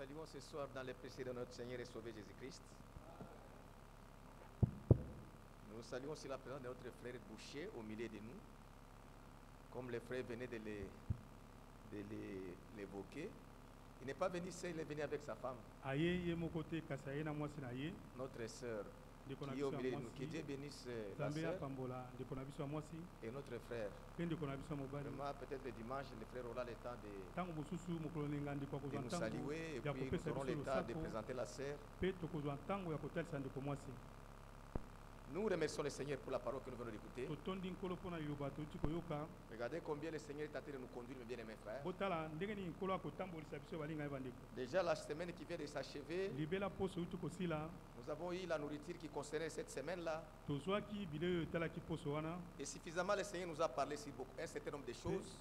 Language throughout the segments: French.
saluons ce soir dans les précieux de notre Seigneur et Sauveur Jésus-Christ. Nous saluons aussi la présence de notre frère Boucher au milieu de nous. Comme le frère venait de l'évoquer. Il n'est pas venu seul, il est venu avec sa femme. Notre sœur qui est au milieu de nous. Que Dieu bénisse la sœur et notre frère. Vraiment, peut-être le dimanche, le frère aura le temps de nous saluer et puis nous aurons le temps de présenter la sœur. Nous remercions le Seigneur pour la parole que nous venons d'écouter. Regardez combien le Seigneur est en train de nous conduire, mes bien-aimés frères. Déjà la semaine qui vient de s'achever, nous avons eu la nourriture qui concernait cette semaine-là. Et suffisamment le Seigneur nous a parlé sur un certain nombre de choses.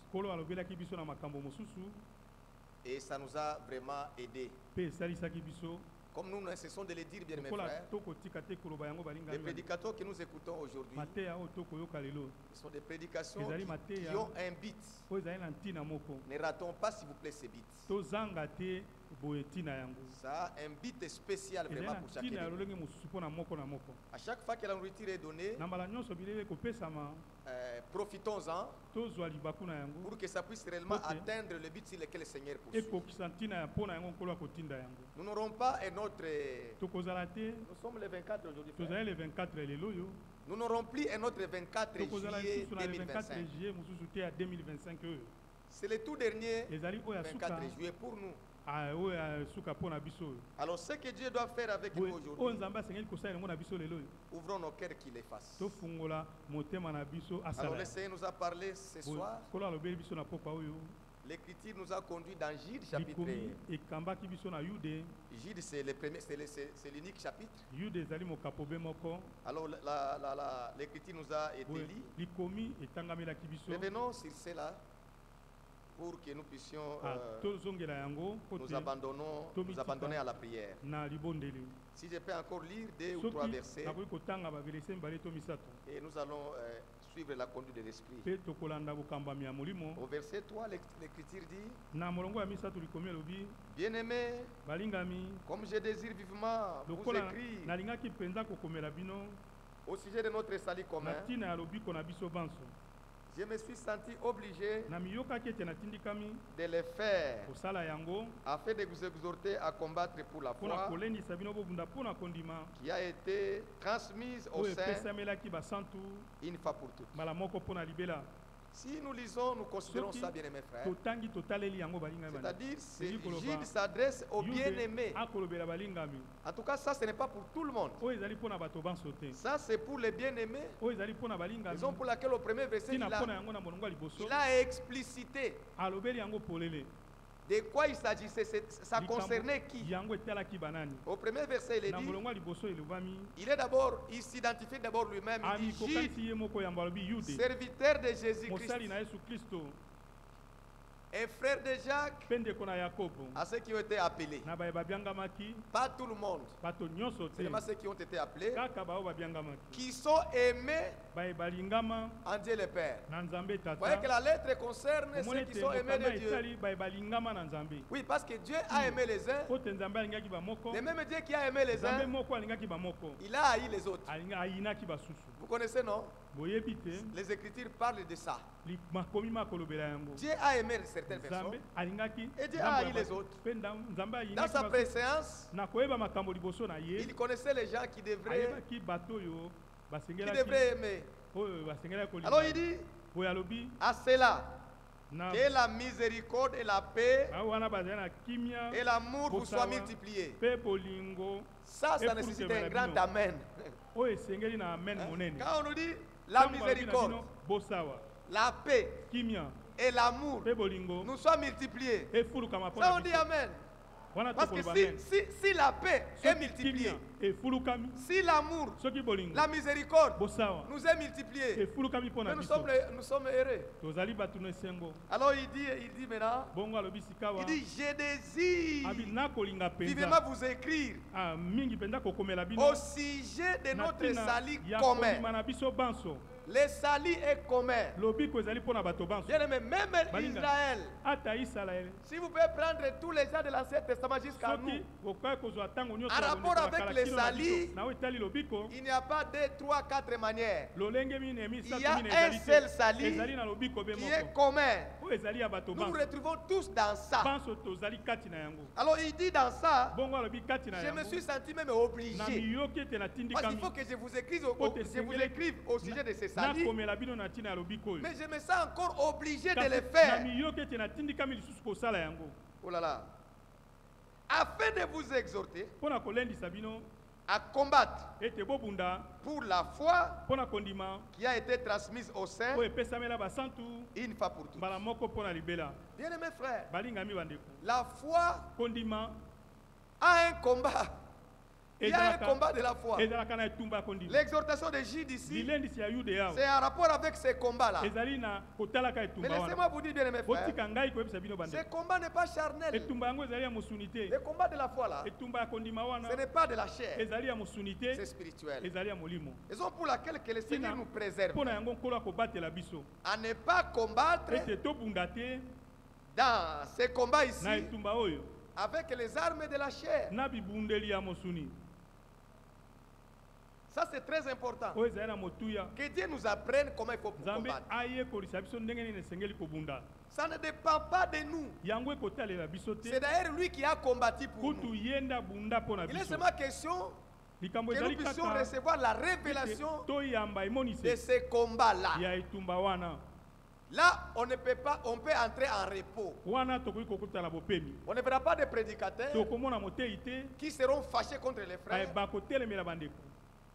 Et ça nous a vraiment aidés. Comme nous ne cessons de le dire, bien mes frères, les prédicateurs que nous écoutons aujourd'hui sont des prédications qui ont un but. Ne ratons pas, s'il vous plaît, ces buts. Ça a un but spécial vraiment pour chacun de nous. À chaque fois que la nourriture est donnée, profitons-en pour que ça puisse réellement atteindre le but sur lequel le Seigneur poursuit. Nous n'aurons pas un autre... Nous sommes le 24 aujourd'hui. Nous n'aurons plus un autre 24 juillet 2025. C'est le tout dernier 24 juillet pour nous. Alors ce que Dieu doit faire avec nous aujourd'hui, ouvrons nos cœurs qu'il les fasse. Alors le Seigneur nous a parlé ce soir. L'Écriture nous a conduit dans Jude chapitre 1. Jude c'est l'unique chapitre. Alors l'Écriture nous a été lue. Revenons sur cela pour que nous puissions nous abandonner à la prière. Si je peux encore lire 2 ou 3 versets, et nous allons suivre la conduite de l'Esprit. Au verset 3, l'Écriture dit: Bien-aimés, comme je désire vivement vous écrire au sujet de notre salut commun, je me suis senti obligé de le faire afin de vous exhorter à combattre pour la foi qui a été transmise au sein une fois pour toutes. Si nous lisons, nous considérons ça, bien-aimés frères. C'est-à-dire, Jude s'adresse aux bien-aimés. En tout cas, ça, ce n'est pas pour tout le monde. Ça, c'est pour les bien-aimés. Raison pour laquelle au premier verset, il a explicité de quoi il s'agissait, ça concernait qui? Au premier verset, il est dit, il s'identifie d'abord lui-même, il dit, serviteur de Jésus-Christ et frère de Jacques, à ceux qui ont été appelés. Pas tout le monde, seulement ceux qui ont été appelés, qui sont aimés en Dieu le Père. Vous voyez que la lettre concerne ceux qui sont aimés de Dieu. Oui, parce que Dieu a aimé les uns, le même Dieu qui a aimé les uns, il a haï les autres. Vous connaissez, non? Les Écritures parlent de ça. Dieu a aimé certaines personnes et Dieu a haï les autres. Dans sa préscience, il connaissait les gens qui devraient aimer. Alors il dit à cela que la miséricorde et la paix et l'amour vous soient multipliés. Ça nécessite un grand amen. Quand on nous dit la miséricorde, la paix et l'amour nous soient multipliés, ça on dit amen. Parce que si la paix est multipliée, si l'amour, la miséricorde nous est multipliée, nous sommes heureux. Alors il dit maintenant, il dit, je désire vivement vous écrire au sujet de notre salut commun. le salut est commun. Bien aimé, même Israël. Si vous pouvez prendre tous les gens de l'Ancien Testament jusqu'à nous, en rapport avec le salut, il n'y a pas 2, 3, 4 manières. Il y a un seul salut qui est commun. Nous nous retrouvons tous dans ça. Alors il dit dans ça, je me suis senti même obligé. Parce qu'il faut que je vous écrive au sujet de ces saluts. Mais je me sens encore obligé de le faire. Oh là là. Afin de vous exhorter à combattre pour la foi qui a été transmise au sein une fois pour toutes. Bien-aimés frères, la foi a un combat. Il y a un combat de la foi. L'exhortation de Jude ici, c'est en rapport avec ces combats-là. Mais laissez-moi vous dire, bien aimés frères, ce combat n'est pas charnel. Le combat de la foi-là, ce n'est pas de la chair, c'est spirituel. Raison pour laquelle que le Seigneur nous préserve à ne pas combattre dans ces combats ici avec les armes de la chair. Ça c'est très important. Que Dieu nous apprenne comment il faut combattre. Ça ne dépend pas de nous. C'est d'ailleurs lui qui a combattu pour nous. Il est seulement question que nous puissions recevoir la révélation de ces combats-là. Là, on ne peut pas, on peut entrer en repos. On ne verra pas de prédicateurs qui seront fâchés contre les frères.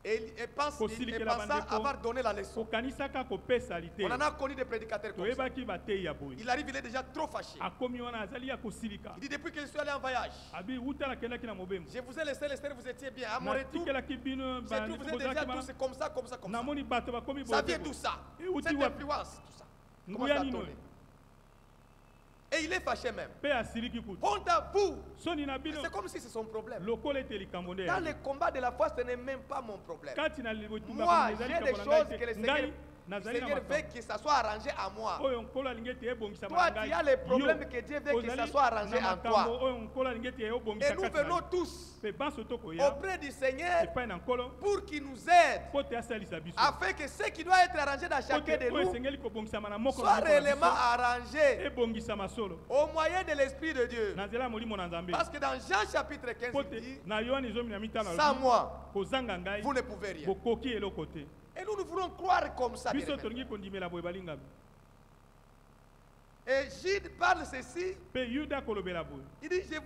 Et pensant avoir donné la leçon. On en a connu des prédicateurs comme ça. Il arrive, il est déjà trop fâché. Il dit depuis que je suis allé en voyage, je vous ai laissé, vous étiez bien. À mon retour, vous êtes déjà tous comme ça. Ça vient d'où ça? Cette influence, tout ça. Comment ça tourne? Et il est fâché même. Honte à vous. C'est comme si c'est son problème. Dans le combat de la foi, ce n'est même pas mon problème. Moi, j'ai des choses que le Seigneur veut que ça soit arrangé à moi. Toi, tu as les problèmes que Dieu veut que ça soit arrangé à toi. Et nous venons tous auprès du Seigneur pour qu'il nous aide, afin que ce qui doit être arrangé dans chacun de nous soit réellement arrangé au moyen de l'Esprit de Dieu. Parce que dans Jean chapitre 15, il dit, sans moi, vous ne pouvez rien. Et nous voulons croire comme ça. Et Jude parle ceci. Il dit, je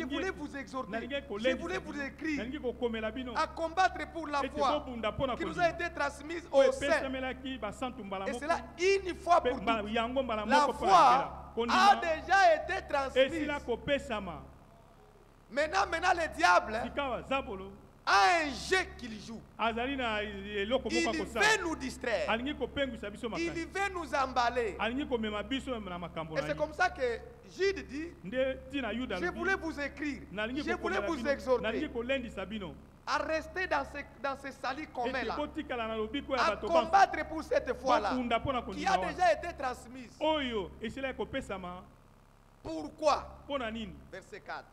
voulais vous exhorter, je voulais vous écrire à combattre pour la foi qui nous a été transmise au sein. Et cela une fois pour toutes. La foi a déjà été transmise. Maintenant le diable a un jeu qu'il joue. Il veut nous distraire. Il veut nous emballer. Et c'est comme ça que Jude dit, je voulais vous écrire, je voulais vous exhorter à rester dans ce salut commun-là, à combattre pour cette foi-là, qui a déjà été transmise. Pourquoi? Verset 4.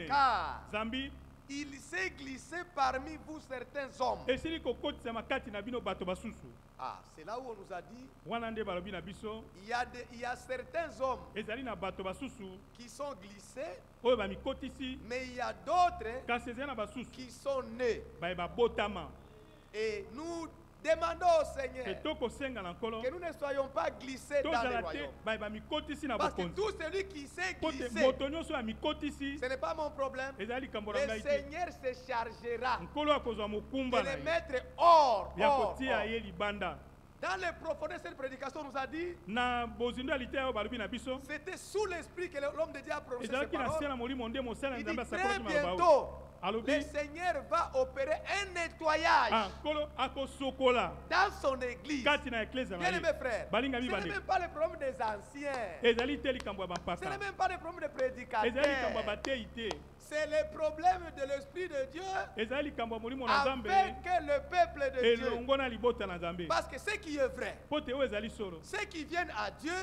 Car il s'est glissé parmi vous certains hommes. Ah, c'est là où on nous a dit il y a certains hommes qui sont glissés, mais il y a d'autres qui sont nés. Et nous demandons au Seigneur que nous ne soyons pas glissés dans le royaume. Parce que tout celui qui s'est glissé, ce n'est pas mon problème. Le Seigneur se chargera de les mettre hors. Dans les profondeurs, cette prédication nous a dit, c'était sous l'esprit que l'homme de Dieu a prononcé ces paroles. Il dit très bientôt, le Seigneur va opérer un nettoyage dans son église. Bien aimés frères, ce n'est même pas le problème des anciens. Ce n'est même pas le problème des prédicateurs. C'est le problème de l'Esprit de Dieu avec le peuple de Dieu. Parce que ce qui est vrai, ceux qui viennent à Dieu,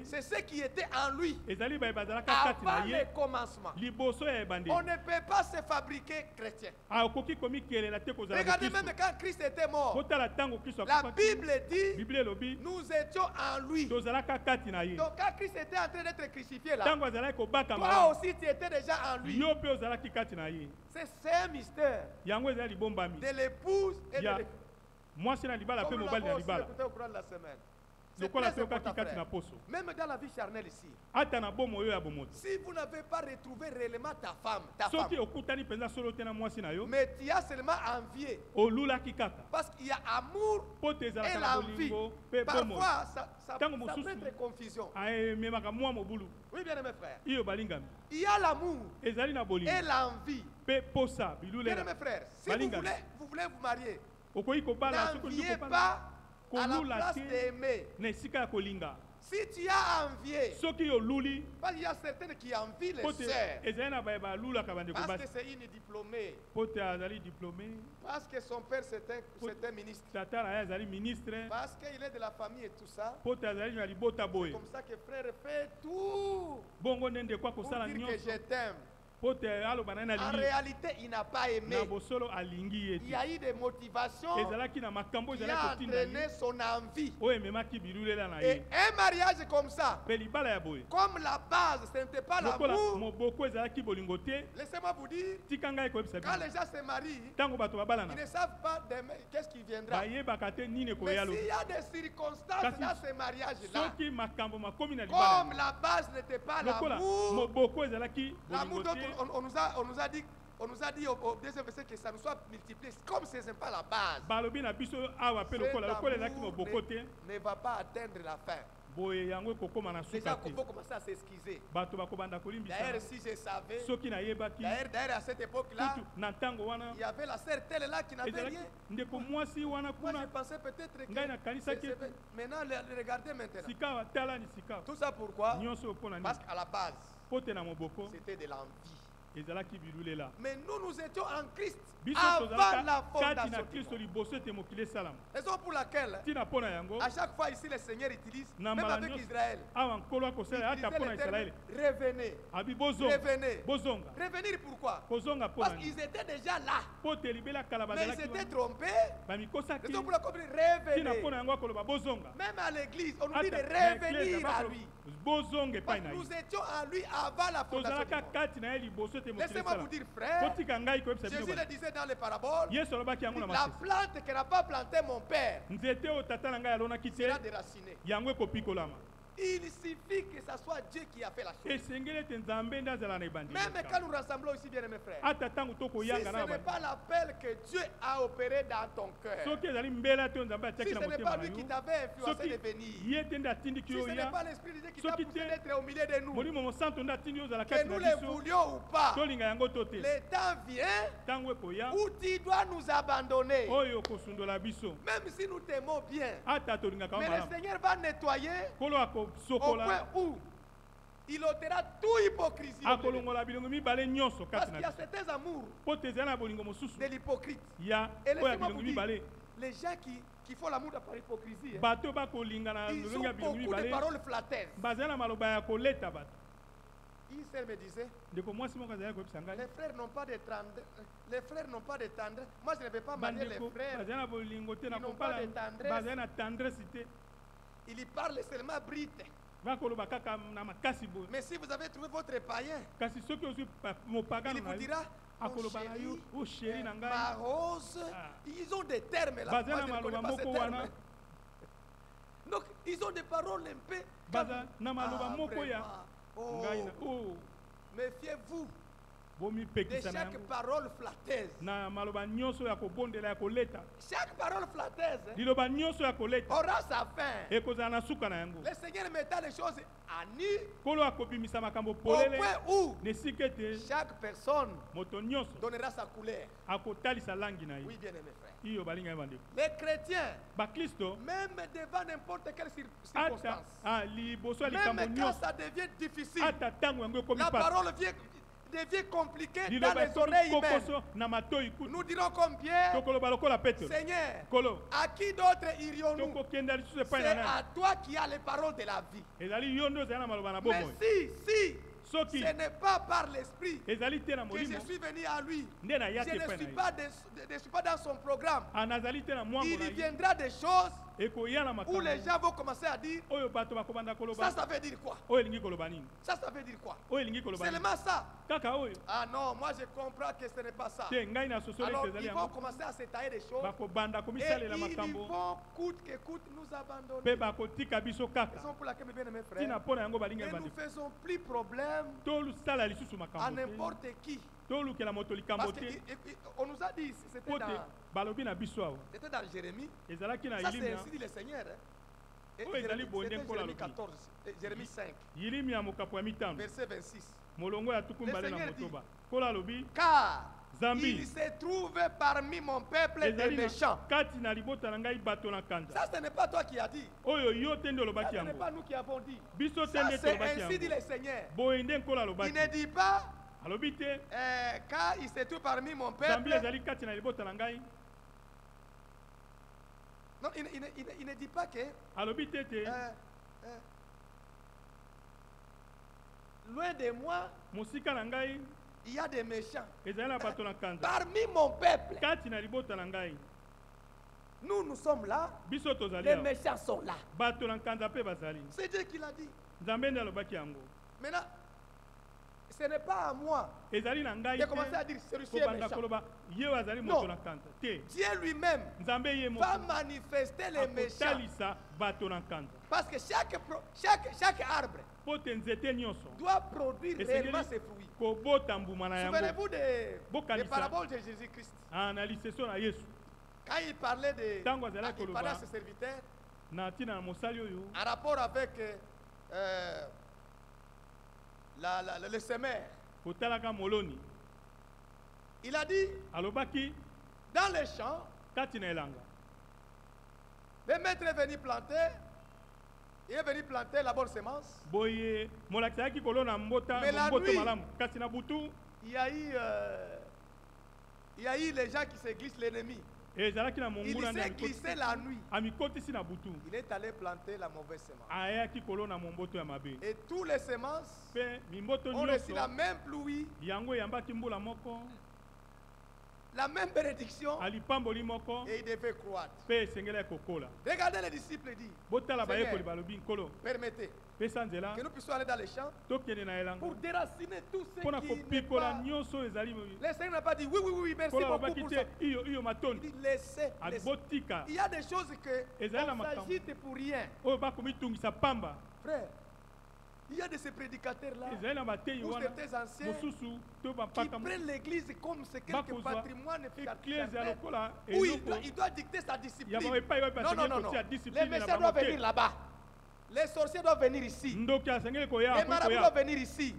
c'est ce qui était en lui avant le commencement. On ne peut pas se fabriquer chrétien. Regardez même quand Christ était mort, la Bible dit nous étions en lui. Donc quand Christ était en train d'être crucifié là, toi aussi tu étais déjà en lui. C'est un mystère de l'épouse et de l'époux. Comme nous l'avons aussi écouté au cours de la semaine. C'est très important, frère. Même dans la vie charnelle ici, si vous n'avez pas retrouvé réellement ta femme, mais tu as seulement envié, parce qu'il y a amour et l'envie. Parfois, ça peut être confusion. Oui, bien aimé frère. Il y a l'amour et l'envie. Bien aimé frère, si vous voulez vous marier, n'enviez pas à la place d'aimer. Si tu as envié, parce qu'il y a certaines qui envient les sœurs, parce que c'est une diplômée, parce que son père c'est un ministre, parce qu'il est de la famille et tout ça, c'est comme ça que frère fait tout pour dire que je t'aime. En réalité, il n'a pas aimé. Il y a eu des motivations qui a entraîné son envie. Et un mariage comme ça, comme la base, ce n'était pas l'amour. Laissez-moi vous dire, quand les gens se marient, ils ne savent pas qu'est-ce qui viendra. Mais s'il y a des circonstances dans ces mariages-là, comme la base n'était pas l'amour, l'amour dont on nous a dit au deuxième verset que ça nous soit multiplié. Comme ce n'est pas la base, ne va pas atteindre la fin. Déjà, il faut commencer à s'excuser. D'ailleurs, si je savais, d'ailleurs, à cette époque-là, il y avait la sœur telle là qui n'avait rien. Moi, je pensais peut-être que maintenant, regardez maintenant. Tout ça pourquoi? Parce qu'à la base, c'était de l'envie. Mais nous étions en Christ avant la fondation du monde. Raison pour laquelle, à chaque fois ici, le Seigneur utilise, même avec Israël, revenez. Revenez. Revenir pourquoi? Parce qu'ils étaient déjà là. Mais ils étaient trompés. Raison pour laquelle, revenez. Même à l'église, on nous dit de revenir à lui. Parce que nous étions à lui avant la fondation du monde. Laissez-moi vous dire, frère, Jésus le disait dans les paraboles, la plante que n'a pas planté mon père sera déracinée. Il suffit que ce soit Dieu qui a fait la chose. Même quand nous rassemblons ici, bien mes frères, si ce n'est pas l'appel que Dieu a opéré dans ton cœur, si ce n'est pas lui qui t'avait influencé de venir, si ce n'est pas l'Esprit de Dieu qui t'a poussé d'être au milieu de nous, que nous le voulions ou pas, le temps vient où tu dois nous abandonner. Même si nous t'aimons bien, mais le Seigneur va nettoyer au point où il ôtera toute hypocrisie. Parce qu'il y a certains amours de l'hypocrite. Et laissez-moi vous dire, les gens qui font l'amour par hypocrisie, ils ont beaucoup de paroles flatteuses. Il seul me disait, les frères n'ont pas de tendresse. Les frères n'ont pas de tendresse. Moi, je ne vais pas marier les frères. Ils n'ont pas de tendresse. Il y parle seulement brite. Mais si vous avez trouvé votre païen, il vous dira, mon chéri, ma rose. Ils ont des termes là. Moi, je ne connais pas ces termes. Donc, ils ont des paroles un peu. Méfiez-vous de chaque parole flatteuse. Chaque parole flatteuse aura sa fin. Le Seigneur mettra les choses à nu au point où chaque personne donnera sa couleur. Oui, bien aimé frère. Les chrétiens, même devant n'importe quelle circonstance, même quand ça devient difficile, la parole vient. devient compliqué dans les oreilles humaines. Nous dirons combien, Seigneur, à qui d'autre irions-nous? C'est à toi qui as les paroles de la vie. Mais si ce n'est pas par l'esprit que je suis venu à lui, je ne suis pas dans son programme. Il viendra des choses où les gens vont commencer à dire ça veut dire quoi? Ça veut dire quoi? Seulement ça. Ah non, moi je comprends que ce n'est pas ça. Alors ils vont commencer à s'étaler des choses et ils vont coûte que coûte nous abandonner. Raison pour laquelle, mes bien-aimés frères, ne nous faisons plus problème à n'importe qui. Parce qu'on nous a dit, c'était dans Jérémie, ça c'est ainsi dit le Seigneur. Jérémie 14, Jérémie 5, verset 26. Le Seigneur dit, car il se trouve parmi mon peuple des méchants. Ça, ce n'est pas toi qui as dit. Ça, ce n'est pas nous qui avons dit. Ça, c'est ainsi dit le Seigneur. Il ne dit pas, car il se trouve parmi mon peuple. Non, il ne dit pas que loin de moi, il y a des méchants. Parmi mon peuple, nous sommes là, les méchants sont là. C'est Dieu qui l'a dit. Maintenant, ce n'est pas à moi de commencer à dire celui-ci est méchant. Non, Dieu lui-même va manifester les méchants. Parce que chaque arbre doit produire réellement ses fruits. Souvenez-vous des paraboles de Jésus-Christ. Quand il parlait à ses serviteurs en rapport avec le semeur, il a dit dans les champs, le maître est venu planter. Il est venu planter la bonne semence. Mais la nuit, il y a eu les gens qui se glissent, l'ennemi. Il s'est glissé la nuit. Il est allé planter la mauvaise semence. Et tous les semences ont reçu la même pluie, la même bénédiction, et il devait croître. Regardez les disciples et dit, permettez que nous puissions aller dans les champs pour déraciner tout ce qui n'est pas. Le Seigneur n'a pas dit oui, merci beaucoup pour ça. Il dit laissez. Il y a des choses que on s'agite pour rien. Frère, il y a de ces prédicateurs-là, ou certains anciens, qui prennent l'église comme c'est quelque patrimoine où il doit dicter sa discipline. Non. Les méchants doivent venir là-bas. Les sorciers doivent venir ici. Les marabouts doivent venir ici.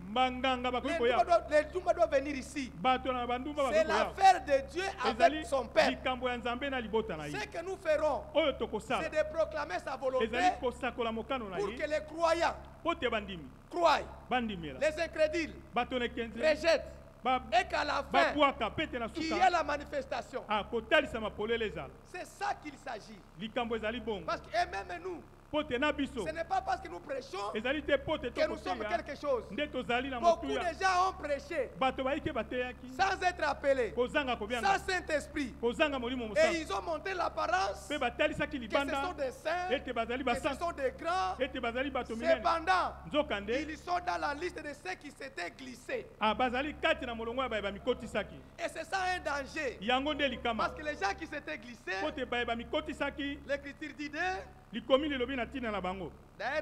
Les Dumba doivent venir ici. C'est l'affaire de Dieu avec son peuple. Ce que nous ferons, c'est de proclamer sa volonté pour que les croyants croient, les incrédules rejettent, et qu'à la fin, qu'il y ait la manifestation. C'est ça qu'il s'agit. Parce que même nous, ce n'est pas parce que nous prêchons que nous sommes quelque chose. Beaucoup de gens ont prêché sans être appelés, sans Saint-Esprit. Et ils ont monté l'apparence que ce sont des saints, que ce sont des grands. Cependant, ils sont dans la liste de ceux qui s'étaient glissés. Et c'est ça un danger. Parce que les gens qui s'étaient glissés, l'Écriture dit d'ailleurs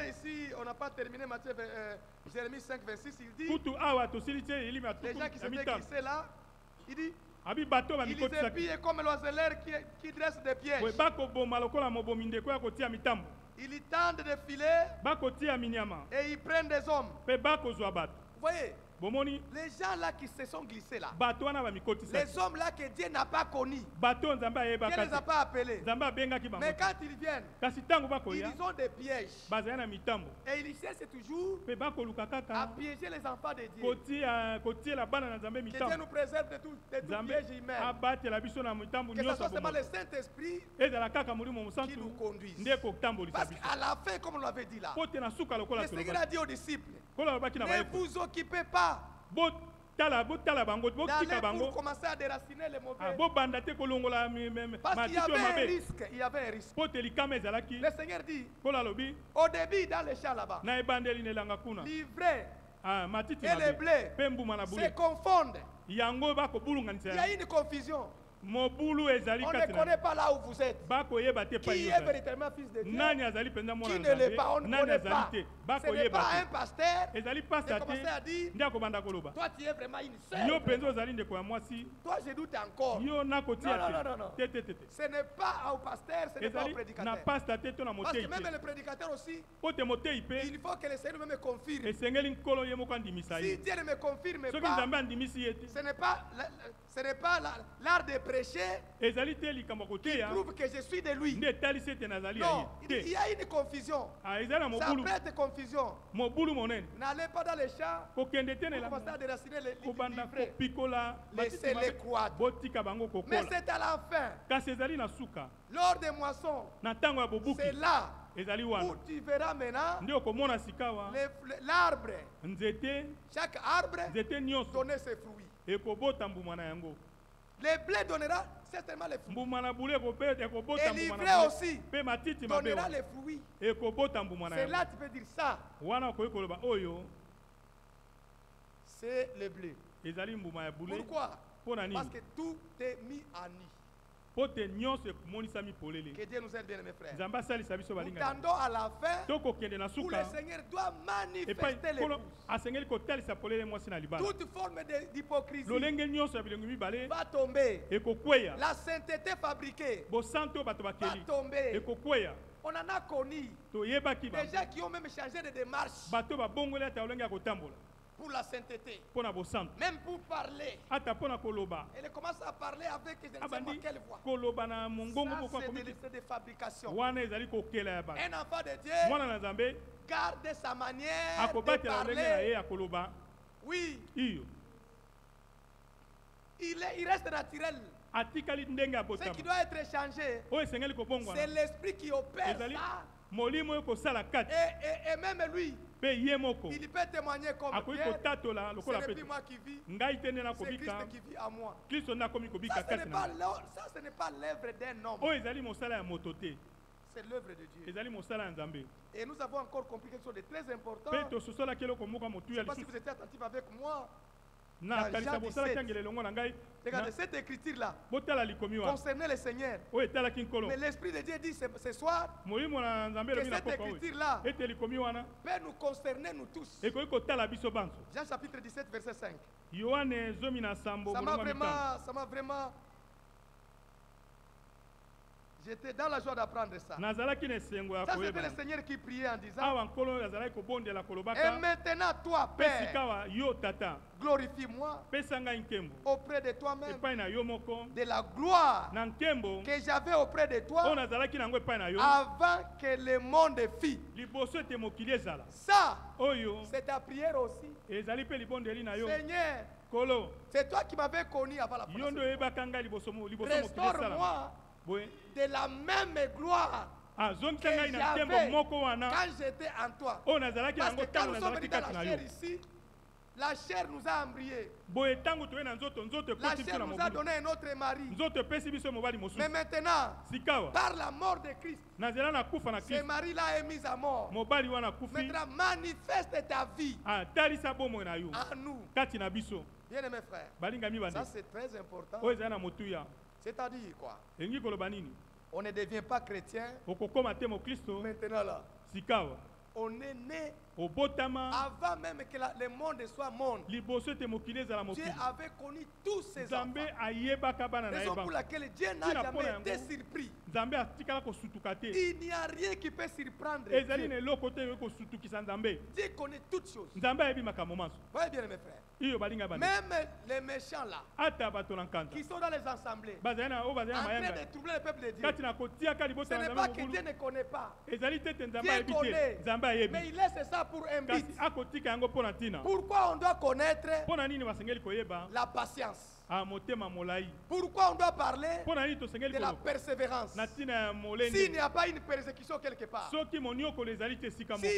ici, on n'a pas terminé Jérémie 5, 26, il dit les gens qui s'étaient glissés là, il dit ils épillent comme l'oiseleur qui dresse des pièges. Ils tendent des filets et ils prennent des hommes. Vous voyez, Les gens là qui se sont glissés là. Les hommes là que Dieu n'a pas connus. Dieu ne les a pas appelés. Mais quand ils viennent, ils ont des pièges. Et ils cherchent toujours à piéger les enfants de Dieu. Que Dieu nous préserve de tout piège humain. Que ce soit seulement le Saint-Esprit qui nous conduise. Parce qu'à la fin, comme on l'avait dit là, le Seigneur a dit aux disciples, ne vous occupez pas d'aller pour commencer à déraciner les mauvais. Parce qu'il y avait un risque. Il y avait un risque. Le Seigneur dit, au début dans les champs là-bas, l'ivraie et les blés se confondent. Il y a une confusion. On ne connaît pas là où vous êtes. Qui est véritablement fils de Dieu? Qui ne l'est pas? On ne connaît pas. Ce n'est pas un pasteur de commencer à dire, toi tu es vraiment une sœur. Toi je doute encore. Non. Ce n'est pas au pasteur, ce n'est pas au prédicateur. Parce que même le prédicateur aussi, il faut que le Seigneur me confirme. Si Dieu ne me confirme pas, ce n'est pas l'art de prêcher qui prouve que je suis de lui. Non, il y a une confusion. Ça prête confusion. N'allez pas dans les champs pour commencer à déraciner les livrets. Laissez-les croître. Mais c'est à la fin, lors des moissons, c'est là où tu verras maintenant l'arbre. Chaque arbre donner ses fruits. Les blés donnera certainement les fruits. Et l'ivraie aussi donnera les fruits. C'est là tu peux dire ça. C'est le blé. Pourquoi? Parce que tout est mis en nid. Que Dieu nous aide bien, mes frères. Nous tendons à la fin où le Seigneur doit manifester les pouces. Toute forme d'hypocrisie va tomber. La sainteté fabriquée va tomber. On en a connu des gens qui ont même changé de démarche pour la sainteté, même pour parler. Elle commence à parler avec je ne sais pas quelle voix. Ça, c'est des fabrications. Un enfant de Dieu garde sa manière de parler. Oui. Il reste naturel. Ce qui doit être changé, c'est l'esprit qui opère ça. Et même lui, il peut témoigner comme Pierre. Ce n'est plus moi qui vis, c'est Christ qui vit à moi. Ça, ce n'est pas l'œuvre d'un homme. C'est l'œuvre de Dieu. Et nous avons encore compris quelque chose de très important. Je ne sais pas si vous étiez attentif avec moi. Regardez cette écriture-là concernait le Seigneur. Mais l'Esprit de Dieu dit ce soir que cette écriture-là peut nous concerner nous tous. Jean chapitre 17 verset 5. Ça m'a vraiment j'étais dans la joie d'apprendre ça. Ça c'était le Seigneur qui priait en disant, et maintenant toi Père, glorifie-moi auprès de toi-même de la gloire que j'avais auprès de toi avant que le monde fît. Ça, c'est ta prière aussi. Seigneur, c'est toi qui m'avais connu avant la fondation. Restaure-moi de la même gloire que j'avais quand j'étais en toi. Parce que quand nous sommes venus dans la chair ici, la chair nous a embrayés. La chair nous a donné un autre mari. Mais maintenant, par la mort de Christ, ce mari-là est mis à mort. Maintenant, manifeste ta vie en nous. Bien-aimés frères, ça c'est très important. C'est-à-dire quoi? On ne devient pas chrétien maintenant là. On est né avant même que le monde soit monde. Dieu avait connu tous ses enfants. Raison pour laquelle Dieu n'a jamais été surpris. Il n'y a rien qui peut surprendre Dieu. Dieu connaît toutes choses. Voyez bien mes frères. Même les méchants là, qui sont dans les assemblées, en train de troubler le peuple de Dieu, ce n'est pas que Dieu ne connaît pas. Dieu connaît, mais il laisse ça pour un but. Pourquoi on doit connaître la patience? Pourquoi on doit parler de la persévérance? S'il n'y a pas une persécution quelque part, s'il y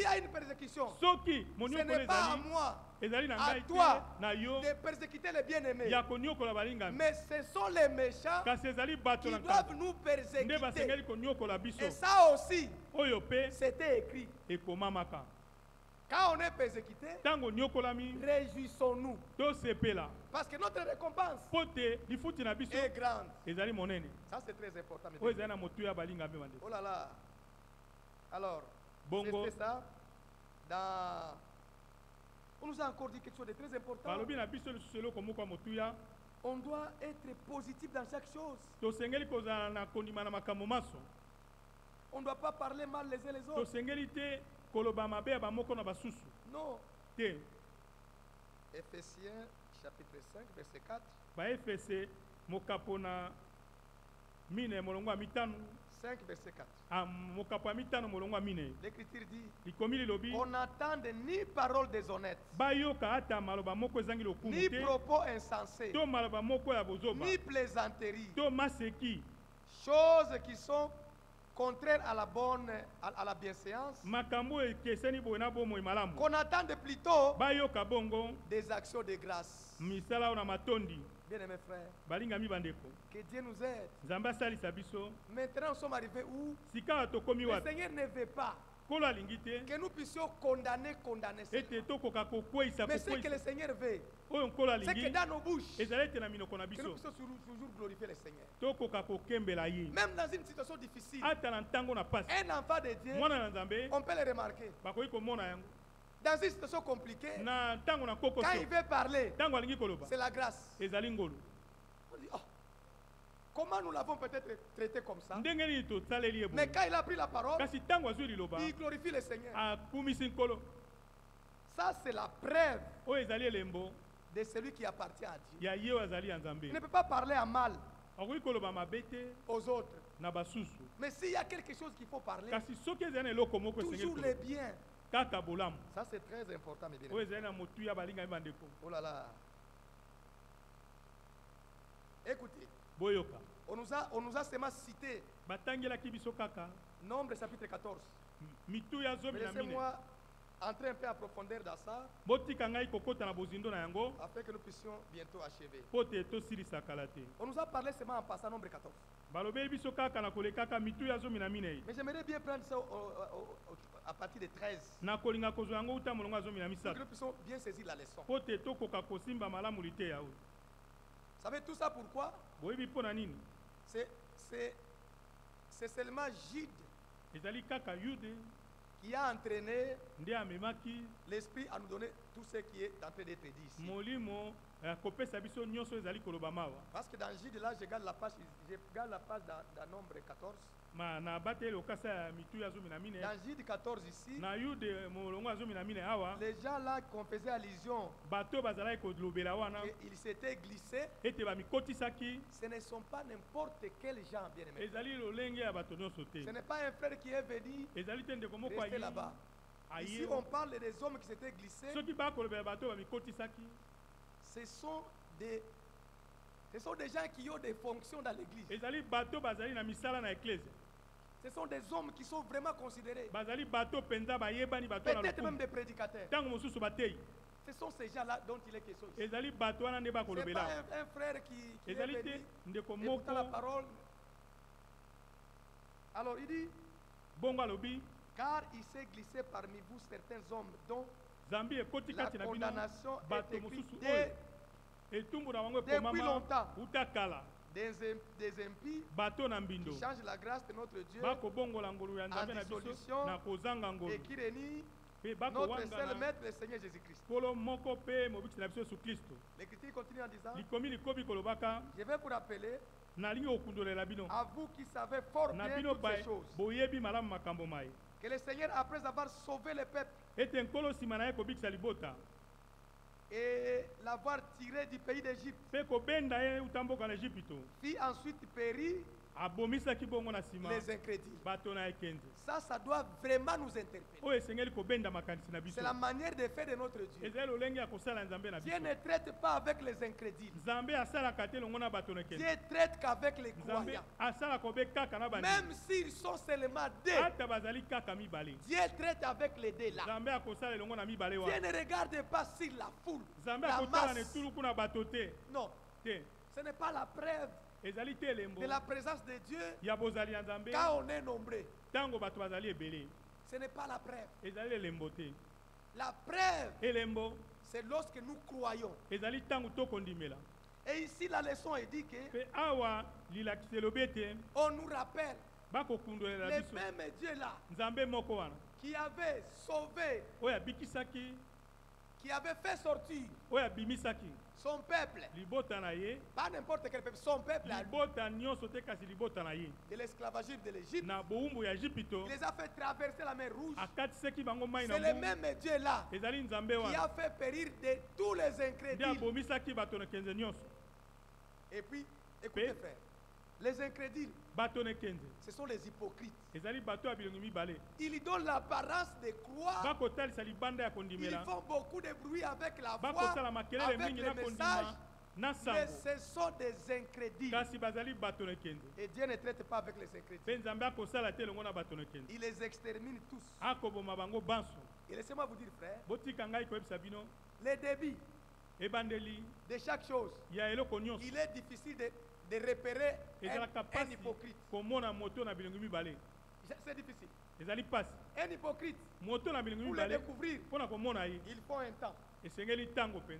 a une persécution, ce n'est pas à moi, à toi de persécuter les bien-aimés, mais ce sont les méchants qui doivent nous persécuter. Et ça aussi, c'était écrit. Quand on est persécuté, réjouissons-nous. Parce que notre récompense est grande. Ça c'est très important. Oh là là. Alors, c'est ça. On nous a encore dit quelque chose de très important. On doit être positif dans chaque chose. On ne doit pas parler mal les uns les autres. Non. Éphésiens chapitre 5 verset 4. 5 verset 4. L'écriture dit on n'entende ni parole déshonnête, ni propos insensés, ni plaisanteries, choses qui sont contraires à la bonne, à la bienséance, qu'on attende plutôt des actions de grâce. Bien-aimés frères, que Dieu nous aide. Maintenant, nous sommes arrivés où le Seigneur ne veut pas que nous puissions condamner. Mais ce que le Seigneur veut, c'est que dans nos bouches, que nous puissions toujours glorifier le Seigneur. Même dans une situation difficile, un enfant de Dieu, on peut le remarquer. Dans une situation compliquée, quand il veut parler, c'est la grâce. On dit, oh, comment nous l'avons peut-être traité comme ça? Mais quand il a pris la parole, il glorifie le Seigneur. Ça, c'est la preuve de celui qui appartient à Dieu. Il ne peut pas parler à mal aux autres. Mais s'il y a quelque chose qu'il faut parler, toujours les biens. Ça c'est très important, mes bien-aimés. Oh là là. Écoutez, on nous a seulement cité Nombre chapitre 14. Laissez-moi entrer un peu en profondeur dans ça, afin que nous puissions bientôt achever. On nous a parlé seulement en passant Nombre 14. Mais j'aimerais bien prendre ça à partir de 13. Pour que nous puissions bien saisir la leçon. Vous savez tout ça pourquoi? C'est seulement Jude qui a entraîné l'esprit à nous donner tout ce qui est en train d'être dit ici. Parce que dans Jude là, je garde la page dans Nombre 14. Dans Jude 14 ici, les gens là qu'on faisait allusion, ils s'étaient glissés. Ce ne sont pas n'importe quels gens, bien aimés. Ce n'est pas un frère qui est venu rester là-bas. Ici on parle des hommes qui s'étaient glissés. Ce sont des gens qui ont des fonctions dans l'église. Ce sont des hommes qui sont vraiment considérés. Peut-être même des prédicateurs. Ce sont ces gens-là dont il est question ici. Ce n'est pas un frère qui est venu écoutant la parole. Alors il dit, car il s'est glissé parmi vous certains hommes dont la condamnation est écrite depuis longtemps. Des impies qui changent la grâce de notre Dieu en dissolution et qui réunit notre seul maître, le Seigneur Jésus-Christ. L'Écriture continue en disant, je vais vous rappeler, à vous qui savez fort bien toutes ces choses, que le Seigneur, après avoir sauvé le peuple, et l'avoir tiré du pays d'Égypte. Fit ensuite périr les incrédules. Ça doit vraiment nous interpeller. C'est la manière de faire de notre Dieu. Dieu ne traite pas avec les incrédules. Dieu traite qu'avec les croyants. Même s'ils sont seulement deux, Dieu traite avec les deux là. Dieu ne regarde pas sur la foule, la masse. Non, ce n'est pas la preuve de la présence de Dieu quand on est nombreux. Ce n'est pas la preuve. La preuve, c'est lorsque nous croyons. Et ici la leçon est dit que on nous rappelle le même Dieu là qui avait sauvé, qui avait fait sortir son peuple, pas n'importe quel peuple, son peuple de l'esclavagisme de l'Égypte. Il les a fait traverser la mer Rouge. C'est le même Dieu là qui a fait périr de tous les incrédules. Et puis, écoutez frère, les incrédules, ce sont les hypocrites. Ils donnent l'apparence de croire. Ils font beaucoup de bruit avec la voix, avec le message. Mais ce sont des incrédules. Et Dieu ne traite pas avec les incrédules. Il les extermine tous. Et laissez-moi vous dire frère, les débits de chaque chose, il est difficile de repérer un hypocrite. C'est difficile. Un hypocrite, pour le découvrir, il faut un temps.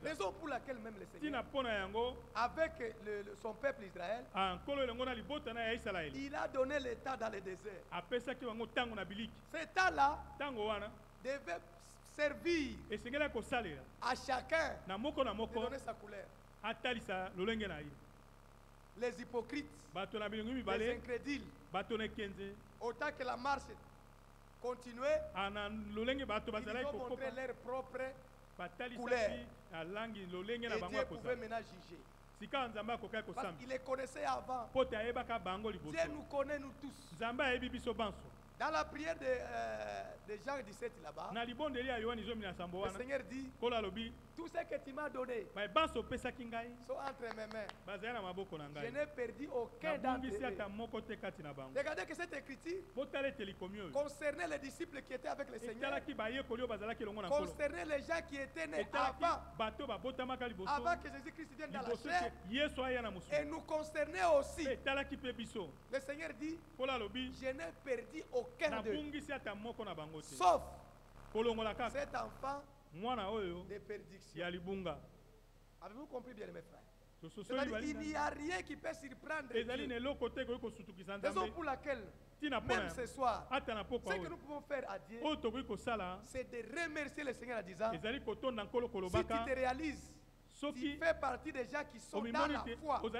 Raison pour laquelle même le Seigneur, avec son peuple Israël, il a donné le temps dans le désert. Ce temps-là devait servir à chacun de donner sa couleur. Les hypocrites, les incrédules, autant que la marche continuait, ils ont montré leur propre couleur. Et Dieu pouvait maintenant juger. Parce qu'il les connaissait avant. Dieu nous connaît nous tous. Dans la prière de Jean 17 là-bas, le Seigneur dit, tout ce que tu m'as donné sont entre mes mains. Je n'ai perdu aucun d'entre eux. Regardez que cette écriture concernait les disciples qui étaient avec le Seigneur, concernait les gens qui étaient nés avant que Jésus-Christ vienne dans la chair, et nous concernait aussi. Le Seigneur dit, je n'ai perdu aucun d'eux, sauf cet enfant de perdition. Avez-vous compris bien, mes frères? C'est-à-dire, il n'y a rien qui peut surprendre Dieu. Raison pour laquelle, même ce soir, ce que nous pouvons faire à Dieu, c'est de remercier le Seigneur en disant, si tu te réalises, tu fais partie des gens qui sont dans la foi, tu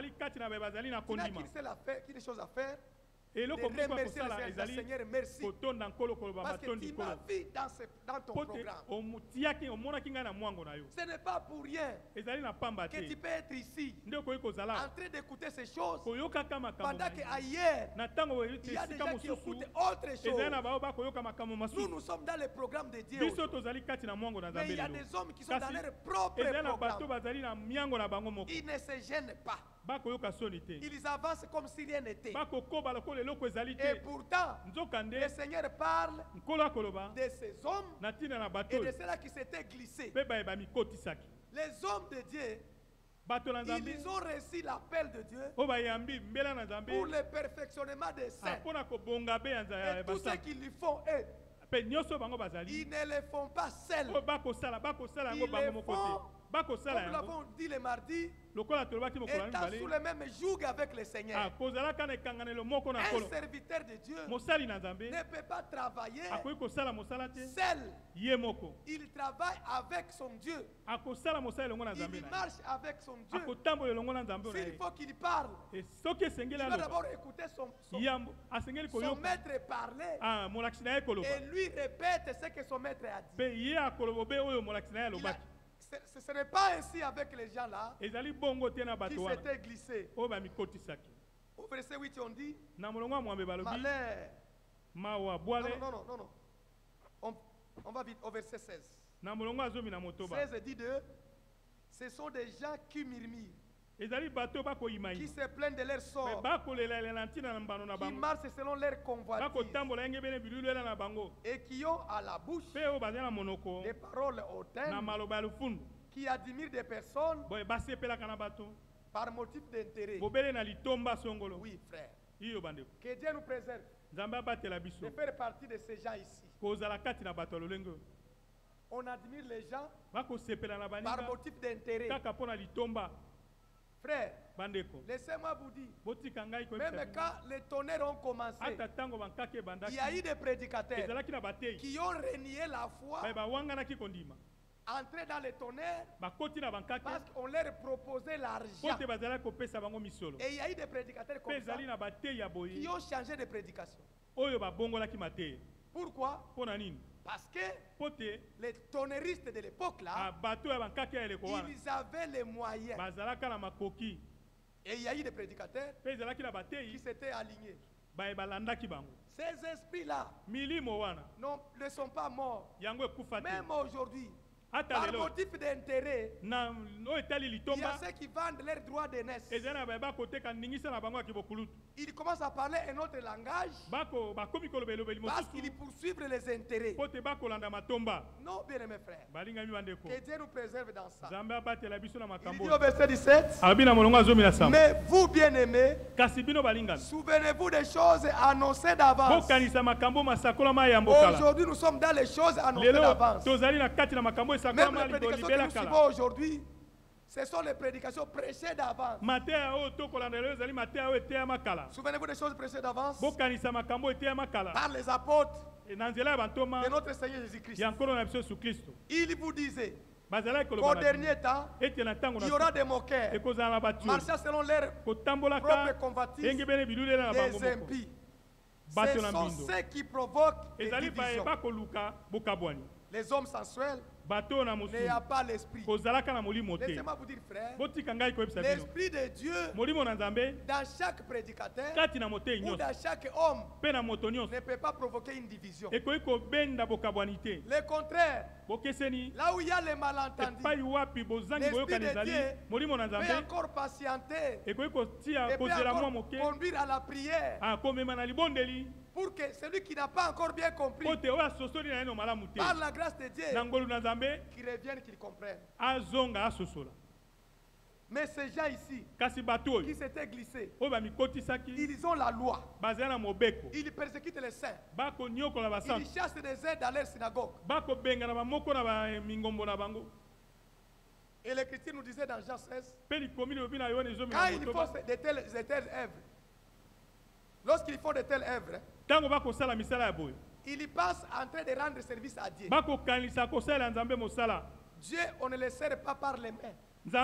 n'as qu'une chose à faire, de remercier le Seigneur, merci, parce que tu m'as vu dans ton programme. Ce n'est pas pour rien que tu peux être ici en train d'écouter ces choses pendant qu'ailleurs il y a des gens qui écoutent autre chose. Nous sommes dans le programme de Dieu, mais il y a des hommes qui sont dans leur propre programme. Ils ne se gênent pas. Ils avancent comme si rien n'était. Et pourtant, le Seigneur parle de ces hommes et de ceux-là qui s'étaient glissés. Les hommes de Dieu, ils ont reçu l'appel de Dieu pour le perfectionnement des saints. Et tout ce qu'ils lui font, eux, ils ne le font pas seuls. Ils le font, comme nous l'avons dit le mardi, étant sous le même joug avec le Seigneur. Un serviteur de Dieu ne peut pas travailler seul. Il travaille avec son Dieu. Il marche avec son Dieu. S'il faut qu'il parle, il va d'abord écouter son maître parler et lui répète ce que son maître a dit. Ce n'est pas ainsi avec les gens là qui s'étaient glissés. Au verset 8, on dit malheur. Non. On va vite au verset 16. 16 dit ce sont des gens qui murmurent, qui se plaignent de leur sort, qui marchent selon leur convoitise et qui ont à la bouche des paroles hautaines, qui admirent des personnes par motif d'intérêt. Oui, frère. Que Dieu nous préserve de faire partie de ces gens ici. On admire les gens par motif d'intérêt. Frère, laissez-moi vous dire, même quand les tonnerres ont commencé, il y a eu des prédicateurs qui ont renié la foi, entré dans les tonnerres parce qu'on leur proposait l'argent. Et il y a eu des prédicateurs comme ça qui ont changé de prédication. Pourquoi? Parce que les tonneristes de l'époque là, ils avaient les moyens. Et il y a eu des prédicateurs qui s'étaient alignés. Ces esprits-là ne sont pas morts. Même aujourd'hui, par motif d'intérêt, il y a ceux qui vendent leurs droits d'aînesse. Ils commencent à parler un autre langage parce qu'ils poursuivent les intérêts. Non, bien aimés frères, que Dieu nous préserve dans ça. Il dit au verset 17, mais vous bien aimés, souvenez-vous des choses annoncées d'avance. Aujourd'hui nous sommes dans les choses annoncées d'avance. Même les prédications que nous suivons aujourd'hui, ce sont les prédications prêchées d'avance. Souvenez-vous des choses prêchées d'avance par les apôtres de notre Seigneur Jésus-Christ. Il vous disait qu'au dernier temps, il y aura des moqueurs marchant selon leur propre convoitise, des impies. Ce sont ceux qui provoquent des divisions. Les hommes sensuels n'ayant pas l'esprit. Laissez-moi vous dire, frère, l'esprit de Dieu dans chaque prédicateur ou dans chaque homme ne peut pas provoquer une division. Le contraire, là où il y a les malentendus, l'esprit de Dieu peut encore patienter et peut encore conduire à la prière pour que celui qui n'a pas encore bien compris, par la grâce de Dieu, qu'il revienne, qu'il comprenne. Mais ces gens ici, qui s'étaient glissés, ils ont la loi. Ils persécutent les saints. Ils chassent des aides dans leur synagogue. Et l'Écriture nous disait dans Jean 16, quand ils font de telles œuvres, lorsqu'ils font de telles œuvres, ils passent en train de rendre service à Dieu. Dieu, on ne le sert pas par les mains. Dieu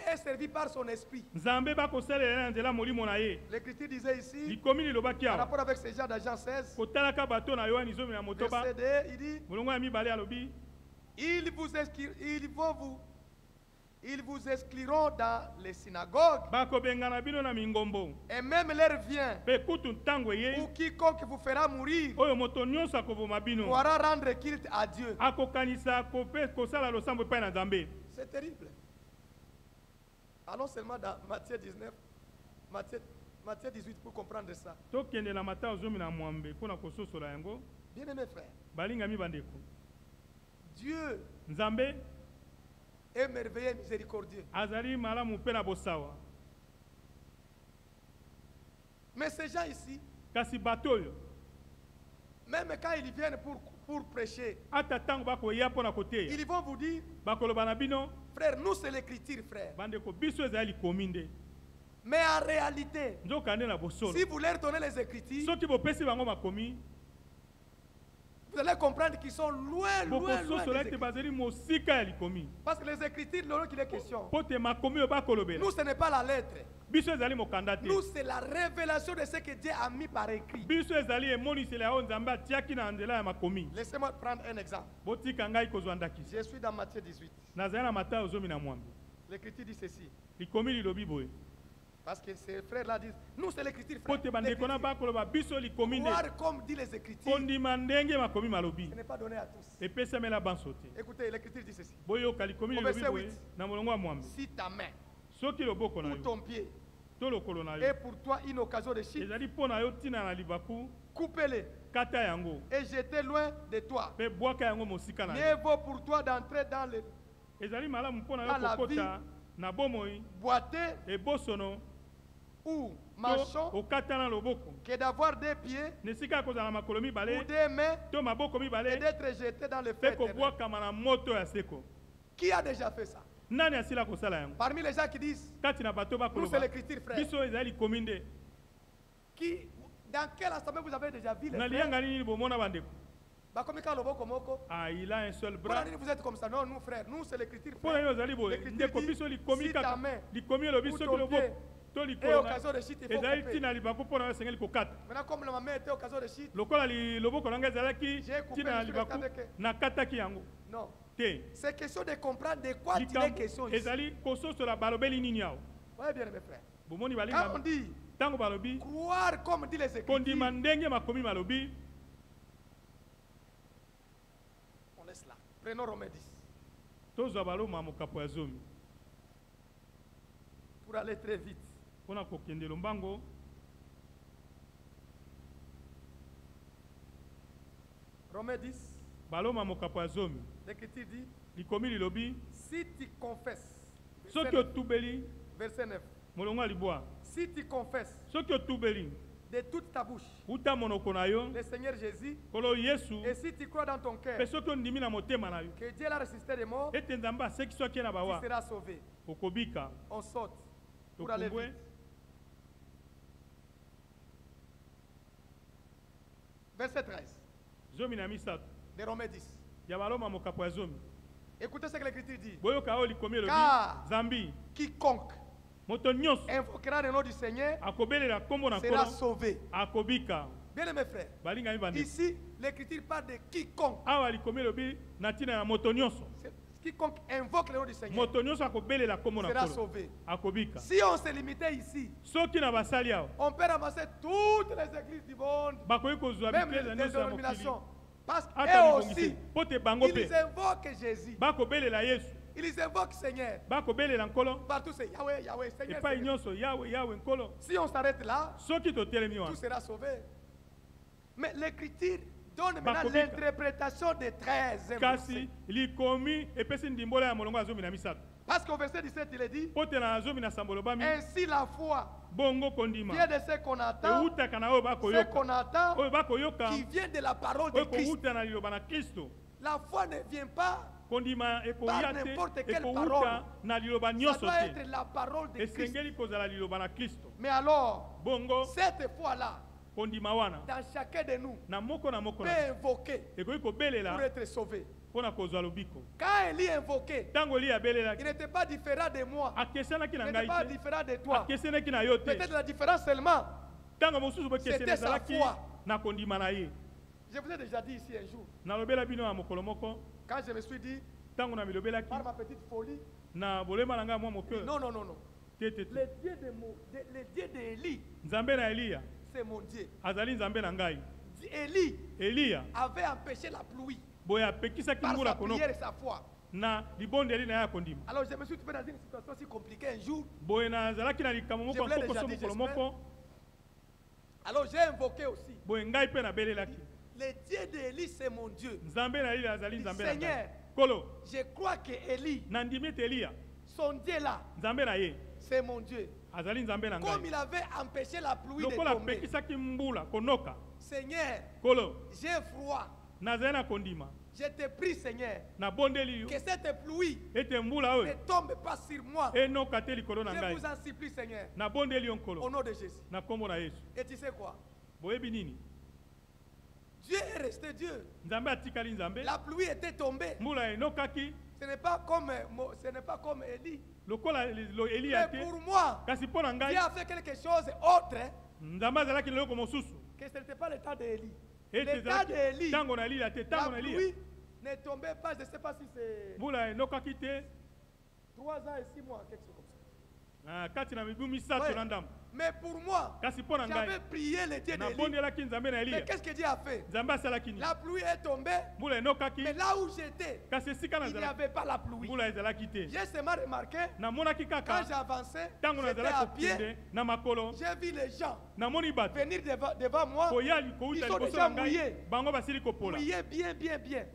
est servi par son esprit. L'Écriture disait ici, en rapport avec ces gens dans Jean 16, verset 2, il dit, ils vous excluront dans les synagogues et même l'heure vient où quiconque vous fera mourir pourra rendre culte à Dieu. C'est terrible. Allons seulement dans Matthieu 19, Matthieu 18 pour comprendre ça. Bien aimé frère, Dieu est merveilleux et miséricordieux. Mais ces gens ici, même quand ils viennent pour prêcher, ils vont vous dire, frère, nous c'est l'écriture, frère. Mais en réalité, si vous leur donnez les écritures, Vous allez comprendre qu'ils sont loin des écritures. Parce que les écritures, l'heure qu'il est question. Nous, ce n'est pas la lettre. Nous, c'est la révélation de ce que Dieu a mis par écrit. Laissez-moi prendre un exemple. Je suis dans Matthieu 18. L'écriture dit ceci. Parce que ces frères-là disent, nous c'est l'écriture, frère. Voir comme dit les écritures, ce n'est pas donné à tous. Écoutez, l'écriture dit ceci. Au verset 8, si ta main ou ton pied est pour toi une occasion de chute, coupez-les et jetez loin de toi. Mieux vaut pour toi d'entrer dans la vie boiteux ou marchand que d'avoir des pieds ou des mains et d'être jeté dans le feu éternel. Qui a déjà fait ça? Parmi les gens qui disent nous c'est l'écriture, frère. Qui, dans quelle assemblée vous avez déjà vu les frères? Il a un seul bras. Vous êtes comme ça. Non, nous frères, nous c'est l'écriture, frère. L'écriture dit, si ta main ou ton pied est occasion de chute, il faut couper. Maintenant, comme ma main était occasion de chute, j'ai coupé avec. Non. C'est question de comprendre de quoi il est question ici. Voyez bien, mes frères. Quand on dit croire comme dit les écritures, on laisse là. Prenons Romains 10. Pour aller très vite. Romains 10. L'écriture dit, si tu confesses, verset 9, si tu confesses de toute ta bouche le Seigneur Jésus, et si tu crois dans ton cœur que Dieu l'a ressuscité des morts, tu seras sauvé. On saute pour aller vite. Verset 13 de Romains 10. Écoutez ce que l'Écriture dit. Car quiconque invoquera le nom du Seigneur sera sauvé. Bien aimé frère, ici l'Écriture parle de quiconque. Quiconque invoque le nom du Seigneur sera sauvé. Si on se limitait ici, on peut ramasser toutes les églises du monde, même les dénominations. Parce qu'eux aussi, ils invoquent Jésus. Ils invoquent Seigneur. Partout c'est Yahweh, Yahweh, Seigneur. Si on s'arrête là, tout sera sauvé. Mais l'Écriture donne maintenant l'interprétation des 13 versets. Parce qu'au verset 17, il est dit, ainsi la foi vient de ce qu'on attend, qui vient de la parole de Christ. La foi ne vient pas par n'importe quelle parole. Ça doit être la parole de Christ. Mais alors, cette foi-là, dans chacun de nous, peut invoquer pour être sauvé. Quand Élie invoquait, il n'était pas différent de moi. Il n'était pas différent de toi. Peut-être la différence seulement, c'était sa foi. Je vous ai déjà dit ici un jour, quand je me suis dit, par ma petite folie, non, le Dieu d'Élie, c'est mon Dieu. Élie avait empêché la pluie par sa prière et sa foi. Alors je me suis trouvé dans une situation si compliquée un jour. Je vous l'ai déjà dit, j'espère. Alors j'ai invoqué aussi. Le Dieu d'Élie, c'est mon Dieu. Seigneur, je crois que Élie, son Dieu là, c'est mon Dieu. Comme il avait empêché la pluie de tomber. Seigneur, j'ai froid. Je te prie, Seigneur, que cette pluie ne tombe pas sur moi. Je vous en supplie, Seigneur, au nom de Jésus. Et tu sais quoi? Dieu est resté Dieu. La pluie était tombée. Ce n'est pas comme Élie. Mais pour moi, Dieu a fait quelque chose d'autre. Que ce n'était pas le temps d'Élie. Le temps d'Élie, la pluie ne tombait pas, je ne sais pas si c'est 3 ans et 6 mois, quelque chose comme ça. Ouais. Mais pour moi, j'avais prié le Dieu d'Élie. Mais qu'est-ce que Dieu a fait? La pluie est tombée. Mais là où j'étais, il n'y avait pas la pluie. J'ai seulement remarqué, quand j'avançais, j'étais à pied, j'ai vu les gens venir devant moi. Ils sont déjà mouillés. Mouillés bien.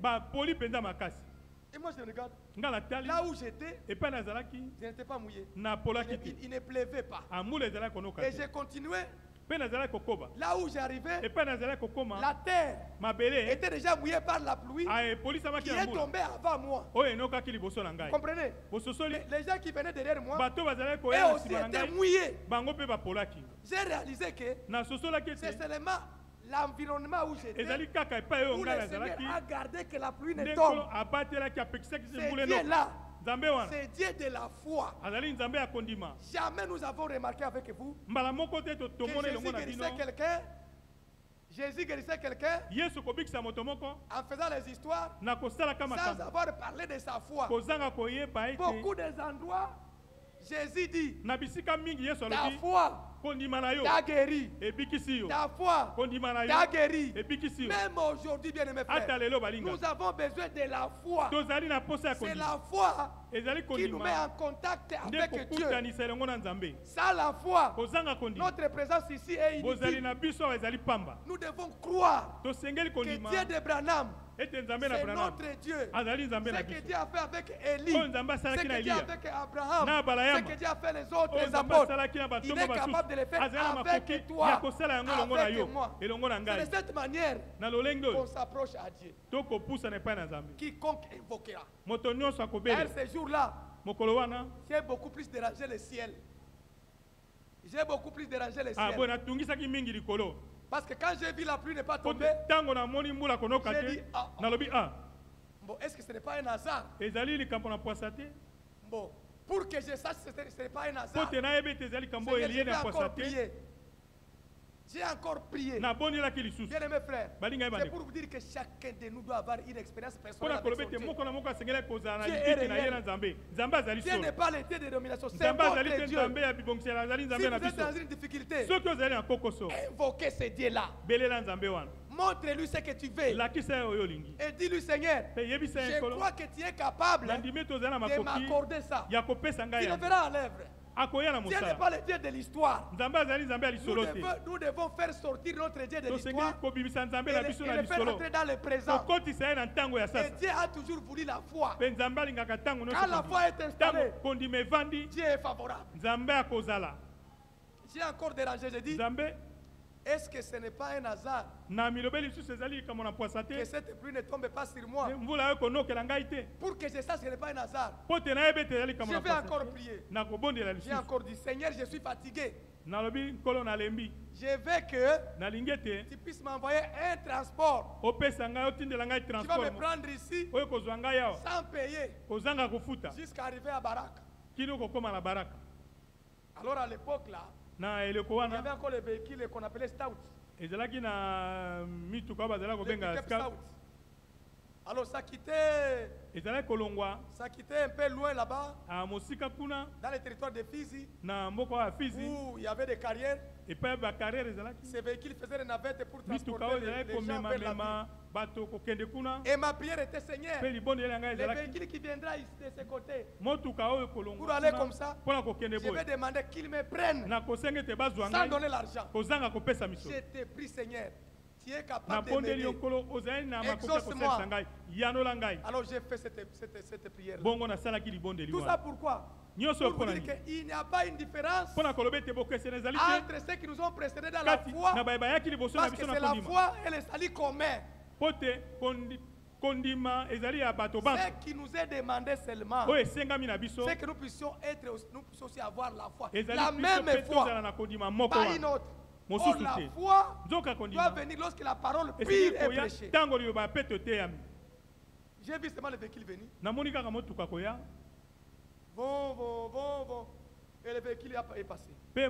Et moi je regarde. Là où j'étais, je n'étais pas mouillé. Il ne pleuvait pas. Et j'ai continué. Là où j'arrivais, la terre était déjà mouillée par la pluie qui est tombée avant moi. Vous comprenez? Les gens qui venaient derrière moi, eux aussi étaient mouillés. J'ai réalisé que c'est seulement l'environnement où j'étais, où le Seigneur a gardé que la pluie ne tombe. C'est Dieu là. C'est Dieu de la foi. Jamais nous avons remarqué avec vous que Jésus guérissait quelqu'un en faisant les histoires sans avoir parlé de sa foi. Beaucoup des endroits, Jésus dit, ta foi t'a guéri. Ta foi t'a guéri. Même aujourd'hui, bien aimé frère, nous avons besoin de la foi. C'est la foi qui nous met en contact avec Dieu. Sans la foi, notre présence ici est inutile. Nous devons croire que Dieu de Branham, c'est notre Dieu. Ce que Dieu a fait avec Élie, ce que Dieu a fait avec Abraham, ce que Dieu a fait les autres apôtres, il est capable de le faire avec toi, avec moi. C'est de cette manière qu'on s'approche à Dieu. Quiconque invoquera. À ce jour-là, j'ai beaucoup plus dérangé le ciel. J'ai beaucoup plus dérangé le ciel. Parce que quand j'ai vu la pluie ne pas tomber, j'ai dit, bon, est-ce que ce n'est pas un hasard? Bon, pour que je sache que ce n'est pas un hasard, j'ai encore prié. J'ai encore prié. Bien aimé frère, c'est pour vous dire que chacun de nous doit avoir une expérience personnelle avec son Dieu. Dieu n'est pas le Dieu de domination, c'est votre Dieu. Si vous êtes dans une difficulté, invoquez ce Dieu-là. Montre-lui ce que tu veux. Et dis-lui, Seigneur, je crois que tu es capable de m'accorder ça. Tu le verras à l'œuvre. Dieu n'est pas le Dieu de l'histoire. Nous devons faire sortir notre Dieu de l'histoire et le faire entrer dans le présent. Et Dieu a toujours voulu la foi. Quand la foi est installée, Dieu est favorable. J'ai encore dérangé, j'ai dit, est-ce que ce n'est pas un hasard que cette pluie ne tombe pas sur moi? Pour que je sache que ce n'est pas un hasard, je vais encore prier. J'ai encore dit, Seigneur, je suis fatigué. Je veux que tu puisses m'envoyer un transport. Tu vas me prendre ici sans payer jusqu'à arriver à Baraka. Alors à l'époque là, il y avait encore les véhicules qu'on appelait Stout. Alors ça quittait un peu loin là-bas, dans le territoire de Fizi, où il y avait des carrières. Ces véhicules faisaient des navettes pour transporter les gens vers la ville. Et ma prière était, Seigneur, les véhicules qui viendront ici de ce côté, pour aller comme ça, je vais demander qu'ils me prennent sans donner l'argent. Je te prie, Seigneur, tu es capable de m'aider. Exauce-moi. Alors j'ai fait cette prière. Tout ça pourquoi? Pour dire qu'il n'y a pas une différence entre ceux qui nous ont précédés dans la foi, parce que c'est la foi et le salut commun. Ce qui nous est demandé seulement, c'est que nous puissions aussi avoir la foi. La même foi, pas une autre. Oh, la foi doit venir lorsque la parole pure est prêchée. J'ai vu seulement le véhicule venir. Bon. Et le véhicule est passé. J'ai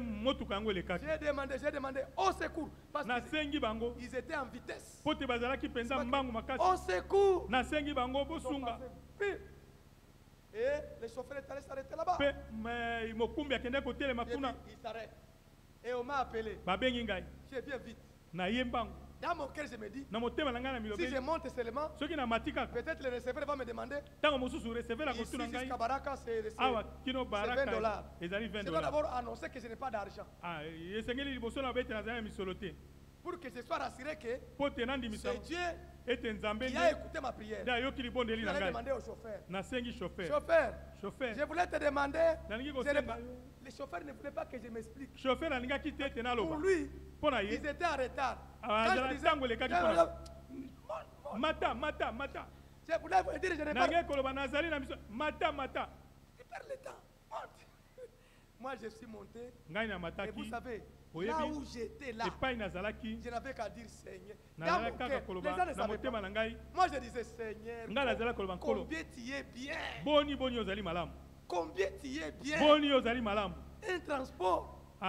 demandé au secours. Parce qu'ils étaient en vitesse. Au secours. Et le chauffeur est allé s'arrêter là-bas. Il s'arrête. Et on m'a appelé. J'ai bien vite. Dans mon cœur, je me dis, si je monte seulement, peut-être le receveur va me demander, ici jusqu'à Baraka, c'est $20. Je dois d'abord annoncer que je n'ai pas d'argent. Pour que je sois rassuré que c'est Dieu qui a écouté ma prière. Je vais demander au chauffeur. Chauffeur, je voulais te demander, le chauffeur ne voulait pas que je m'explique. Pour lui, ils étaient en retard. Quand je disais, Mata. Je voulais vous dire, je n'ai pas. Tu perds le temps. Moi, je suis monté. Et vous savez, là où j'étais là, je n'avais qu'à dire Seigneur. Dans mon cœur, les gens ne savaient pas. Moi, je disais Seigneur, combien tu es bien. Combien tu es bien. Un transport que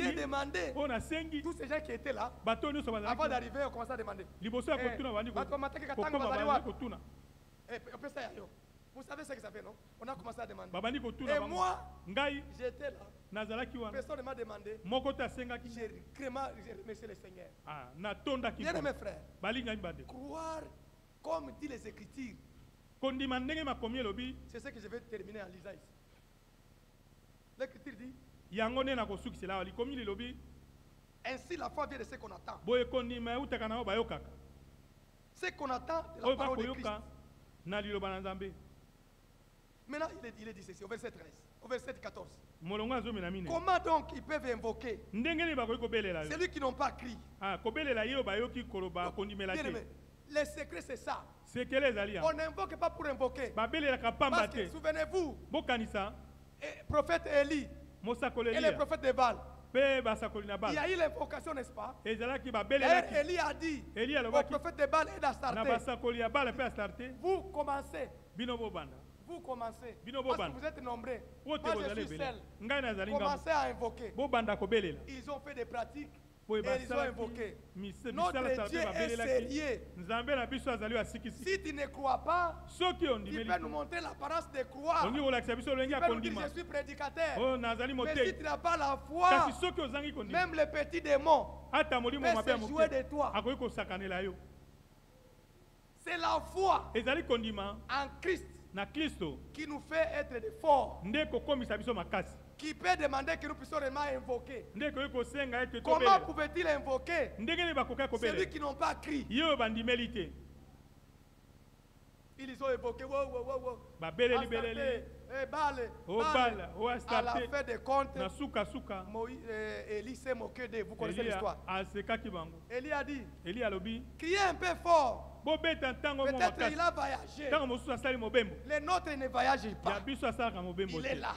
j'ai demandé. Tous ces gens qui étaient là, avant d'arriver, on commençait à demander. Vous savez ce que ça fait, non? On a commencé à demander. Et moi, j'étais là. Personne ne m'a demandé. J'ai remercié le Seigneur. Bien mes frères, croire comme dit les Écritures, c'est ce que je vais terminer en lisant ici. L'Écriture dit, ainsi la foi vient de ce qu'on attend. Ce qu'on attend de la parole de Christ. Maintenant, il est dit ceci, au verset 13, au verset 14. Comment donc ils peuvent invoquer celui qui n'ont pas crié? Le secret, c'est ça. On n'invoque pas pour invoquer. Parce que, souvenez-vous, le prophète Élie et le prophète de Baal, il y a eu l'invocation, n'est-ce pas? D'ailleurs, Élie a dit au prophète de Baal et d'Astarté, vous commencez. Parce que vous êtes nombreux. Moi, je suis seul. Commencez à invoquer. Ils ont fait des pratiques et ils ont invoqué. Notre Dieu est sérieux. Si tu ne crois pas, tu peux nous montrer l'apparence de croire. Tu peux nous dire je suis prédicateur. Mais si tu n'as pas la foi, même les petits démons peuvent se jouer de toi. C'est la foi en Christ qui nous fait être de forts, qui peut demander que nous puissions vraiment invoquer. Comment pouvait-il invoquer celui qui n'ont pas crié? Ils ont évoqué à la fin des comptes, Élie s'est moqué de vous. Connaissez l'histoire. Élie a dit, criez un peu fort. Peut-être il a voyagé. Les nôtres ne voyagent pas. Il est là.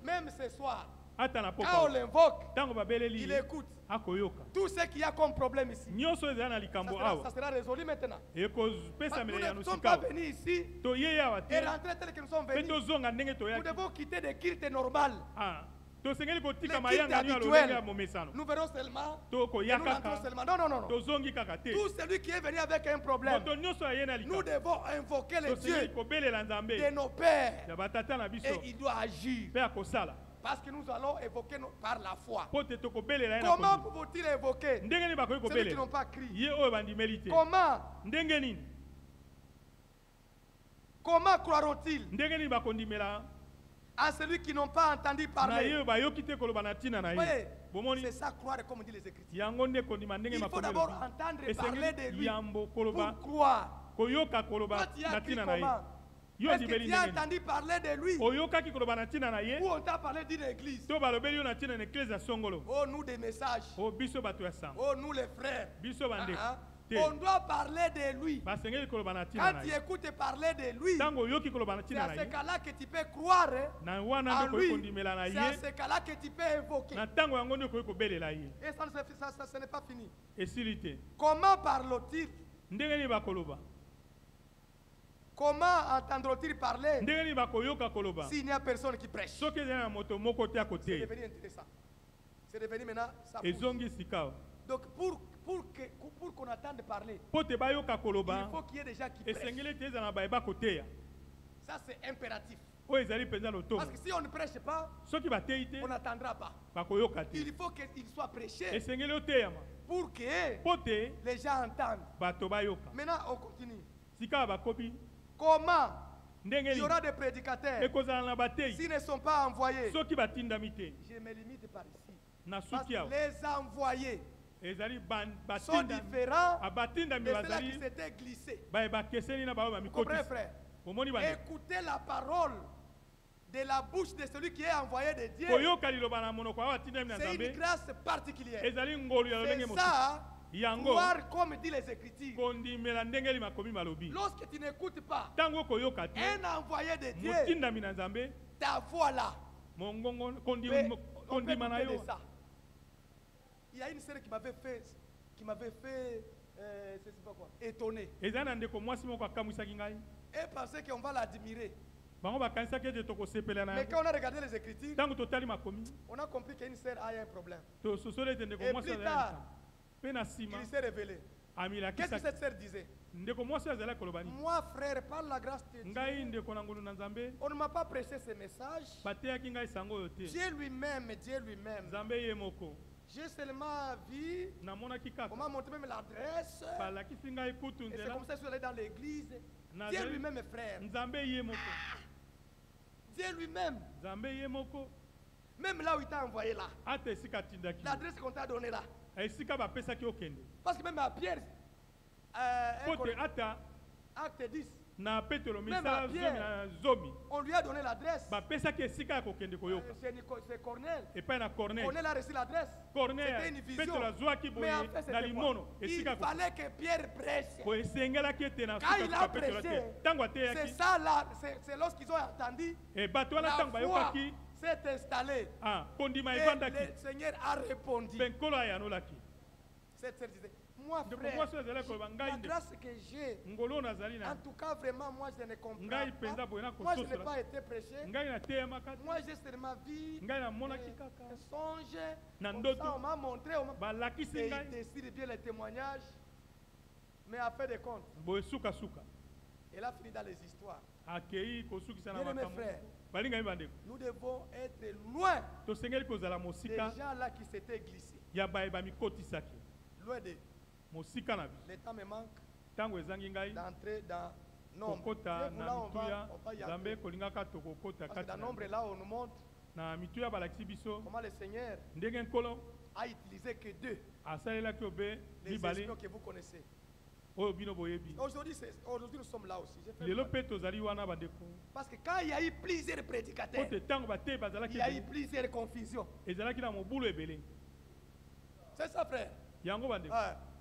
Même ce soir, quand on l'invoque, il écoute. Tout ce qu'il y a comme problème ici, ça sera résolu maintenant. Parce que nous ne sommes pas venus ici et rentrer tel que nous sommes venus. Nous devons quitter des cultes normales. Les cultes habituels. Nous verrons seulement. Et nous rentrons seulement. Non. Tout celui qui est venu avec un problème, nous devons invoquer le Dieu de nos pères. Et il doit agir. Parce que nous allons évoquer par la foi. Comment pouvons-ils évoquer celui qui n'ont pas crié? Comment croiront-ils à celui qui n'ont pas entendu parler? Voyez, c'est ça croire comme dit les Écritures. Il faut d'abord entendre parler de lui pour croire. Toi, tu as cru comment? Est-ce que tu as entendu parler de lui? Ou on t'a parlé d'une église? Oh, nous des messages. Oh, nous les frères. On doit parler de lui. Quand tu écoutes parler de lui, c'est à ce cas-là que tu peux croire en lui. C'est à ce cas-là que tu peux invoquer. Et ça n'est pas fini. Comment parle-t-il? Comment entendront-ils parler s'il n'y a personne qui prêche? C'est devenu intéressant. C'est devenu maintenant ça. Donc pour qu'on attende parler, il faut qu'il y ait des gens qui prêchent. Ça c'est impératif. Parce que si on ne prêche pas, on n'attendra pas. Il faut qu'il soit prêché pour que les gens entendent. Maintenant on continue. Comment il y aura des prédicateurs s'ils ne sont pas envoyés? Je me limite par ici. Parce que les envoyés sont différents de ceux qui s'étaient glissés. Vous comprenez, frère? Écoutez la parole de la bouche de celui qui est envoyé de Dieu. C'est une grâce particulière. C'est ça. Croire comme dit les Écritures. Lorsque tu n'écoutes pas un envoyé de Dieu, ta voix là, on peut de ça. Il y a une série qui m'avait fait c'est pas quoi, étonné. Et pensait qu'on va l'admirer. Mais quand on a regardé les Écritures, on a compris qu'une sœur a un problème. Et plus tard, il s'est révélé. Qu'est-ce que cette sœur disait? Moi, frère, par la grâce de Dieu, on ne m'a pas prêché ce message. Dieu lui-même, j'ai seulement vu, on m'a montré même l'adresse. Et c'est comme ça que je suis allé dans l'église. Dieu lui-même, frère. Dieu lui-même. Même là où il t'a envoyé là. L'adresse qu'on t'a donnée là. Parce que même à Pierre, acte 10, même à Pierre, on lui a donné l'adresse. C'est Cornel. Cornel a reçu l'adresse. C'était une vision. Mais en fait, c'était quoi? Il fallait que Pierre prêche. Quand il a prêché, c'est ça là, c'est lorsqu'ils ont entendu, la foi s'est installée. Et le Seigneur a répondu. Cette sœur disait, moi frère, la grâce que j'ai, en tout cas vraiment moi je ne comprends pas. Moi je n'ai pas été prêché. Moi j'ai seulement vu un songe. Comme ça on m'a montré, et il décide bien les témoignages. Mais à fait de compte, elle a fini dans les histoires. Bien mes frères, nous devons être loin des gens là qui s'étaient glissés. Loin de. Le temps me manque d'entrer dans nombre. Là, on va y aller. Parce que dans nombre, là, on nous montre comment le Seigneur a utilisé que deux. Les espions que vous connaissez. Aujourd'hui, nous sommes là aussi. Parce que quand il y a eu plusieurs prédicateurs, il y a eu plusieurs confusions. C'est ça, frère.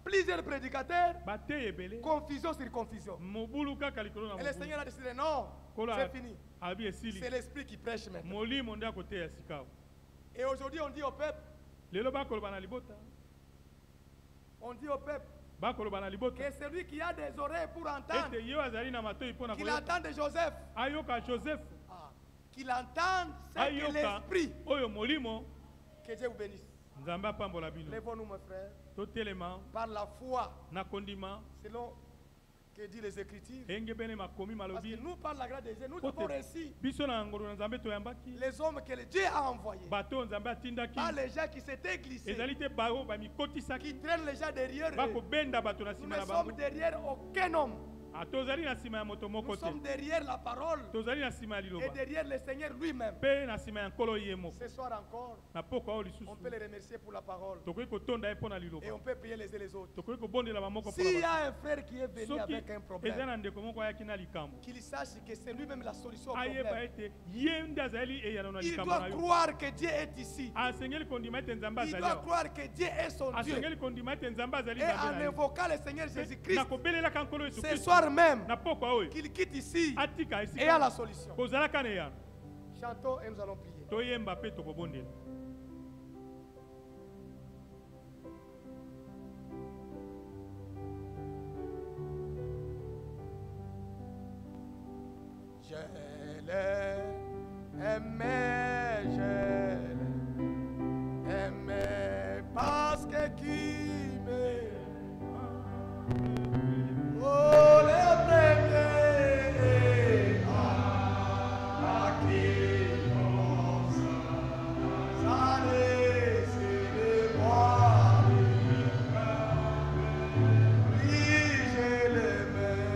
Plusieurs prédicateurs, confusion sur confusion. Et le Seigneur a décidé non, c'est fini. C'est l'esprit qui prêche maintenant. Et aujourd'hui on dit au peuple, que celui qui a des oreilles pour entendre, qu'il entende Joseph, qu'il entende ce que l'esprit. Que Dieu vous bénisse. Lèvons-nous, mes frères, par la foi, selon que dit les Écritures. Parce que nous, par la grâce de Dieu, nous avons réussi. Les hommes que Dieu a envoyés, pas les gens qui s'étaient glissés, qui traînent les gens derrière eux. Nous ne sommes derrière aucun homme. Nous sommes derrière la parole et derrière le Seigneur lui-même. Ce soir encore, on peut les remercier pour la parole. Et on peut prier les uns les autres. S'il y a un frère qui est venu avec un problème, qu'il sache que c'est lui-même la solution au problème. Il doit croire que Dieu est ici. Il doit croire que Dieu est son Dieu. Et en invoquant le Seigneur Jésus-Christ, ce soir même, qu'il quitte ici et a la solution. Chantons et nous allons prier. Je l'aimais parce que qui m'aime. Oh, le premier à qui on s'allait, c'est le moi. Oui, je l'aimais,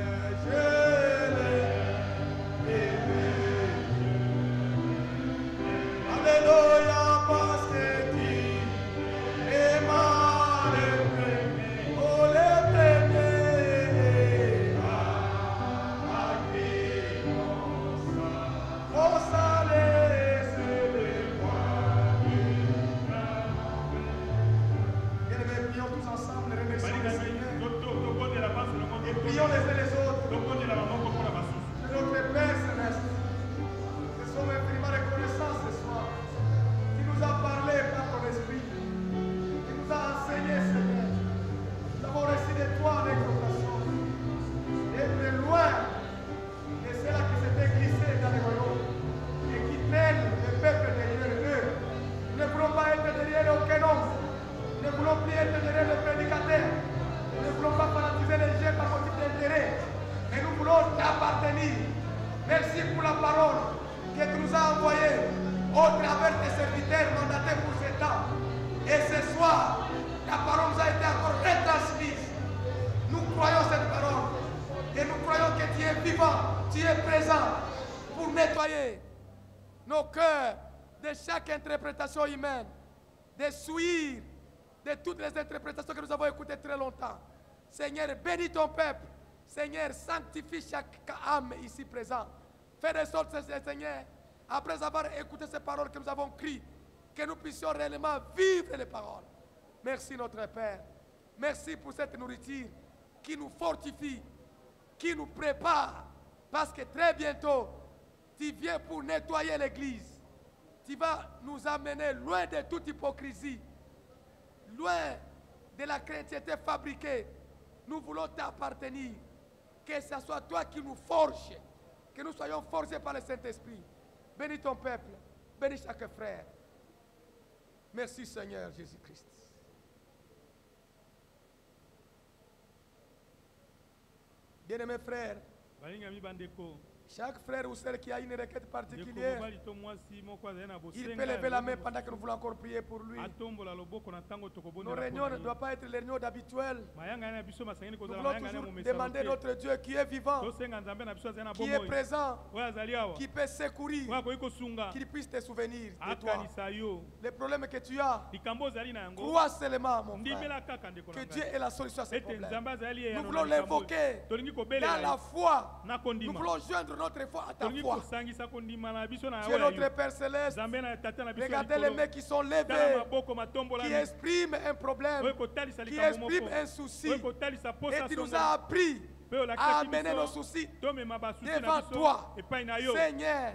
Alléluia, parce que qui est mal aimé. Oh, le premier à qui on s'allait, c'est le moi. Bien-aimés, prions tous ensemble, remercions le Seigneur. Et prions les uns les autres. De notre Père Céleste, nous sommes infiniment reconnaissants ce soir. Tu nous as parlé par ton esprit. Tu nous as enseigné, Seigneur. Nous avons reçu de toi l'exhortation. Être loin de ceux-là qui s'étaient glissés dans les royaumes et qui traînent le peuple derrière eux. Nous ne voulons pas être derrière aucun homme. Nous ne voulons plus être derrière le prédicateur. Nous ne voulons pas fanatiser les gens par motif d'intérêt. Mais nous voulons t'appartenir. Merci pour la parole que tu nous as envoyée au travers des serviteurs mandatés pour ce temps. Et ce soir, la parole nous a été encore retransmise. Nous croyons cette parole. Et nous croyons que tu es vivant, tu es présent pour nettoyer nos cœurs de chaque interprétation humaine, de souillir de toutes les interprétations que nous avons écoutées très longtemps. Seigneur, bénis ton peuple. Seigneur, sanctifie chaque âme ici présente. Fais de sorte, Seigneur, après avoir écouté ces paroles que nous avons criées, que nous puissions réellement vivre les paroles. Merci notre Père. Merci pour cette nourriture qui nous fortifie, qui nous prépare. Parce que très bientôt, tu viens pour nettoyer l'Église. Tu vas nous amener loin de toute hypocrisie, loin de la chrétienté fabriquée. Nous voulons t'appartenir. Que ce soit toi qui nous forges, que nous soyons forgés par le Saint-Esprit. Bénis ton peuple, bénis chaque frère. Merci Seigneur Jésus-Christ. Bien-aimés frères, chaque frère ou sœur qui a une requête particulière, il peut lever la main pendant que nous voulons encore prier pour lui. Nos réunions ne doivent pas être les réunions d'habituelles. Nous voulons toujours demander notre Dieu qui est vivant, qui est présent, qui peut secourir, qu'il puisse te souvenir de toi. Les problèmes que tu as, crois seulement, mon frère, que Dieu est la solution à ces problèmes. Nous voulons l'invoquer dans la foi. Nous voulons joindre notre foi à ta foi. Tu es notre Père Céleste. Regardez les mains qui sont levées, qui expriment un problème, qui expriment un souci. Et tu nous as appris à amener nos soucis devant toi. Seigneur,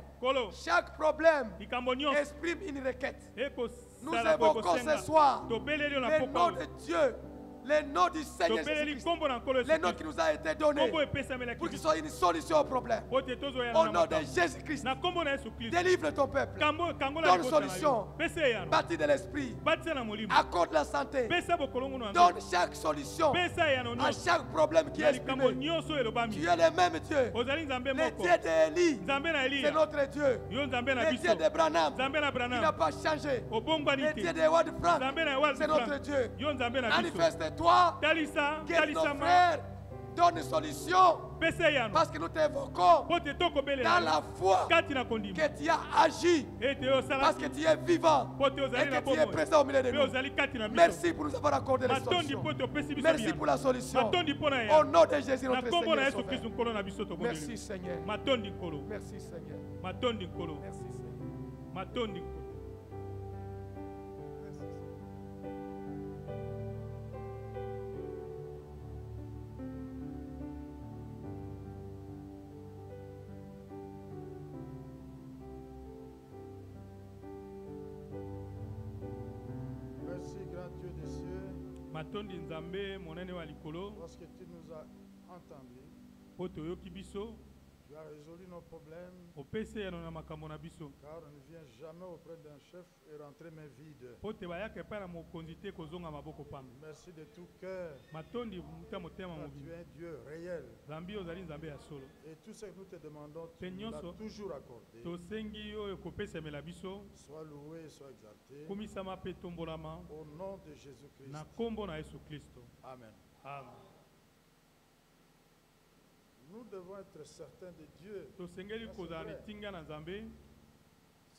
chaque problème exprime une requête. Nous évoquons ce soir le nom de Dieu, le nom du Seigneur Jésus-Christ, le nom qui nous a été donné pour qu'il soit une solution au problème. Au nom de Jésus-Christ, délivre ton peuple, donne solution, bâtis de l'esprit, accorde la santé, donne chaque solution à chaque problème qui est exprimé. Tu es le même Dieu. Le Dieu d'Élie, c'est notre Dieu. Le Dieu de Branham, qui n'a pas changé. Le Dieu de Howard France, c'est notre Dieu. Manifeste-toi, guéris nos frères, Donne une solution. Parce que nous t'évoquons dans la foi que tu as agi. Parce que tu es vivant et que tu es présent au milieu de nous. Merci pour nous avoir accordé la solution. Merci pour la solution. Au nom de Jésus, notre Seigneur Sauveur. Merci Seigneur. Merci Seigneur. Merci Seigneur. Dieu des cieux, parce que tu nous as entendus, tu as résolu nos problèmes, car on ne vient jamais auprès d'un chef et rentrer main vide. Merci de tout cœur, car tu es un Dieu réel. Et tout ce que nous te demandons, tu nous l'as toujours accordé. Sois loué et sois exalté. Au nom de Jésus-Christ. Amen. Amen. Nous devons être certains de Dieu. Ce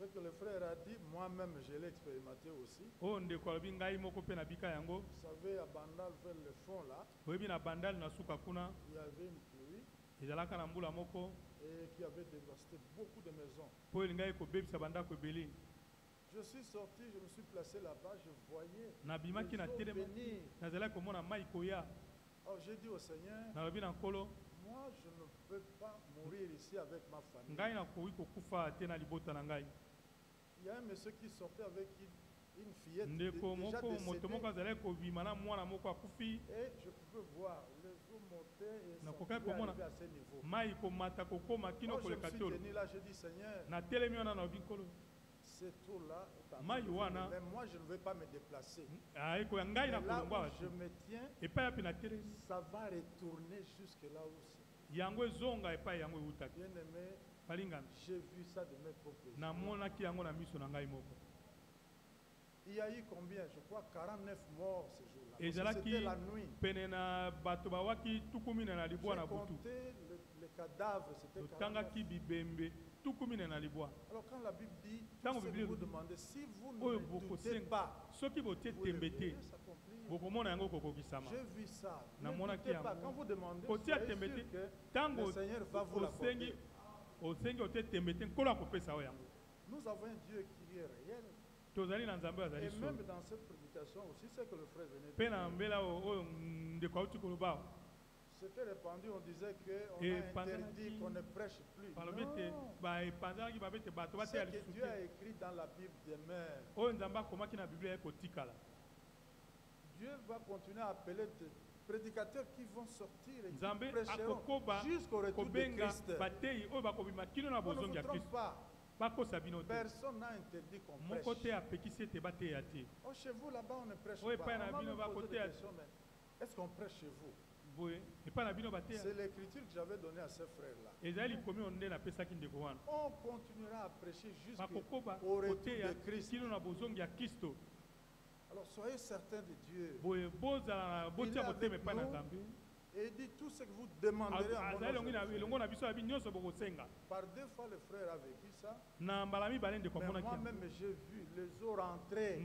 que le frère a dit, moi-même je l'ai expérimenté aussi. Vous savez, à Bandal, vers le fond là, il y avait une pluie et qui avait dévasté beaucoup de maisons. Je suis sorti, je me suis placé là-bas, je voyais les eaux venir. Alors j'ai dit au Seigneur, moi, je ne peux pas mourir ici avec ma famille. Il y a un monsieur qui sortait avec une fillette déjà décédée. Et je pouvais voir les eaux monter et ça pouvait arriver à ce niveau. Alors je me suis tenu là, j'ai dit Seigneur, cette eau-là est en train de venir, mais moi je ne vais pas me déplacer. Mais là où je me tiens, ça va retourner jusque là où c'est. Bien-aimé, j'ai vu ça de mes propres yeux. Il y a eu combien? Je crois 49 morts ce jour-là. C'était la nuit. J'ai compté les cadavres, c'était 49. Alors quand la Bible dit, tout ce que vous demandez, si vous ne doutez pas, vous le verrez s'accomplir. J'ai vu ça. Ne doutez pas. Quand vous demandez, soyez sûr que le Seigneur va vous l'accorder. Nous avons un Dieu qui est réel. Et même dans cette prédication aussi, c'est que le frère venait de dire. C'était répandu, on disait qu'on a interdit qu'on ne prêche plus. Non. C'est que Dieu a écrit dans la Bible des mères. Dieu va continuer à appeler des prédicateurs qui vont sortir et qui prêcheront jusqu'au retour de Christ. On ne vous trompe pas. Personne n'a interdit qu'on prêche. Oh, chez vous là-bas on ne prêche pas. On va me poser des questions, mais est-ce qu'on prêche chez vous? C'est l'écriture que j'avais donnée à ce frère-là. On continuera à prêcher jusqu'au retour de Christ. Alors soyez certains de Dieu. Il est avec nous et dit tout ce que vous demanderez à mon nom. Par deux fois le frère a vécu ça. Mais moi-même j'ai vu les eaux rentrer.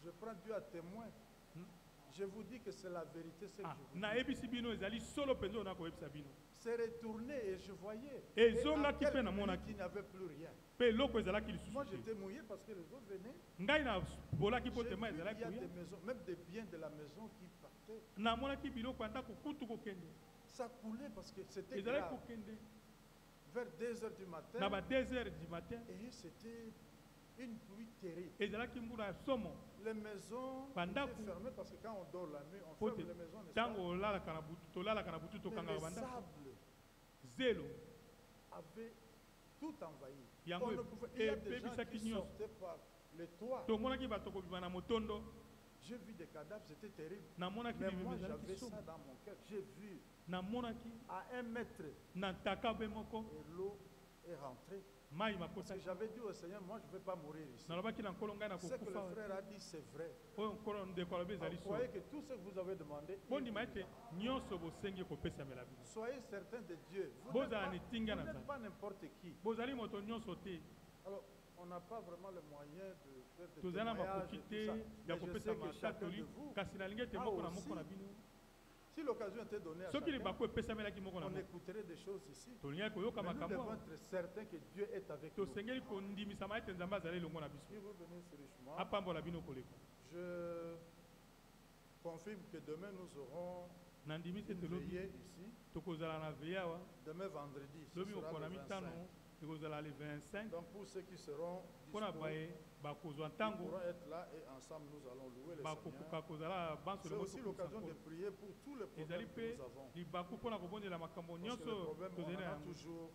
Je prends Dieu à témoin. Je vous dis que c'est la vérité, ce que je vous dis. C'est retourné et je voyais. Et à quelques minutes, il n'y avait plus rien. Moi j'étais mouillé parce que les autres venaient. J'ai vu qu'il y a des maisons, même des biens de la maison qui partaient. Ça coulait parce que c'était grave. Vers 2h du matin. Et c'était une pluie terrible. Les maisons étaient fermées parce que quand on dort la nuit, on ferme les maisons, n'est-ce pas? Mais le sable avait tout envahi. On ne pouvait, il y a des gens qui sortaient par les toits. J'ai vu des cadavres, c'était terrible. Mais moi j'avais ça dans mon cœur. J'ai vu à 1 mètre et l'eau est rentré. Parce que j'avais dit au Seigneur, moi je ne vais pas mourir ici. Ce que le frère a dit, c'est vrai. Vous croyez que tout ce que vous avez demandé, soyez certain de Dieu. Vous n'êtes pas n'importe qui. Alors, on n'a pas vraiment le moyen de faire des témoignages et tout ça. Mais je sais que chacun de vous a aussi. Si l'occasion était donnée à chacun, on écouterait des choses ici. Mais nous devons être certains que Dieu est avec nous. Si vous venez sur le chemin, je confirme que demain nous aurons une veillée ici. Demain vendredi, ce sera le 25. Donc pour ceux qui seront disponibles, ils pourront être là et ensemble nous allons louer le Seigneur. C'est aussi l'occasion de prier pour tous les problèmes que nous avons. Parce que le problème, on en a toujours.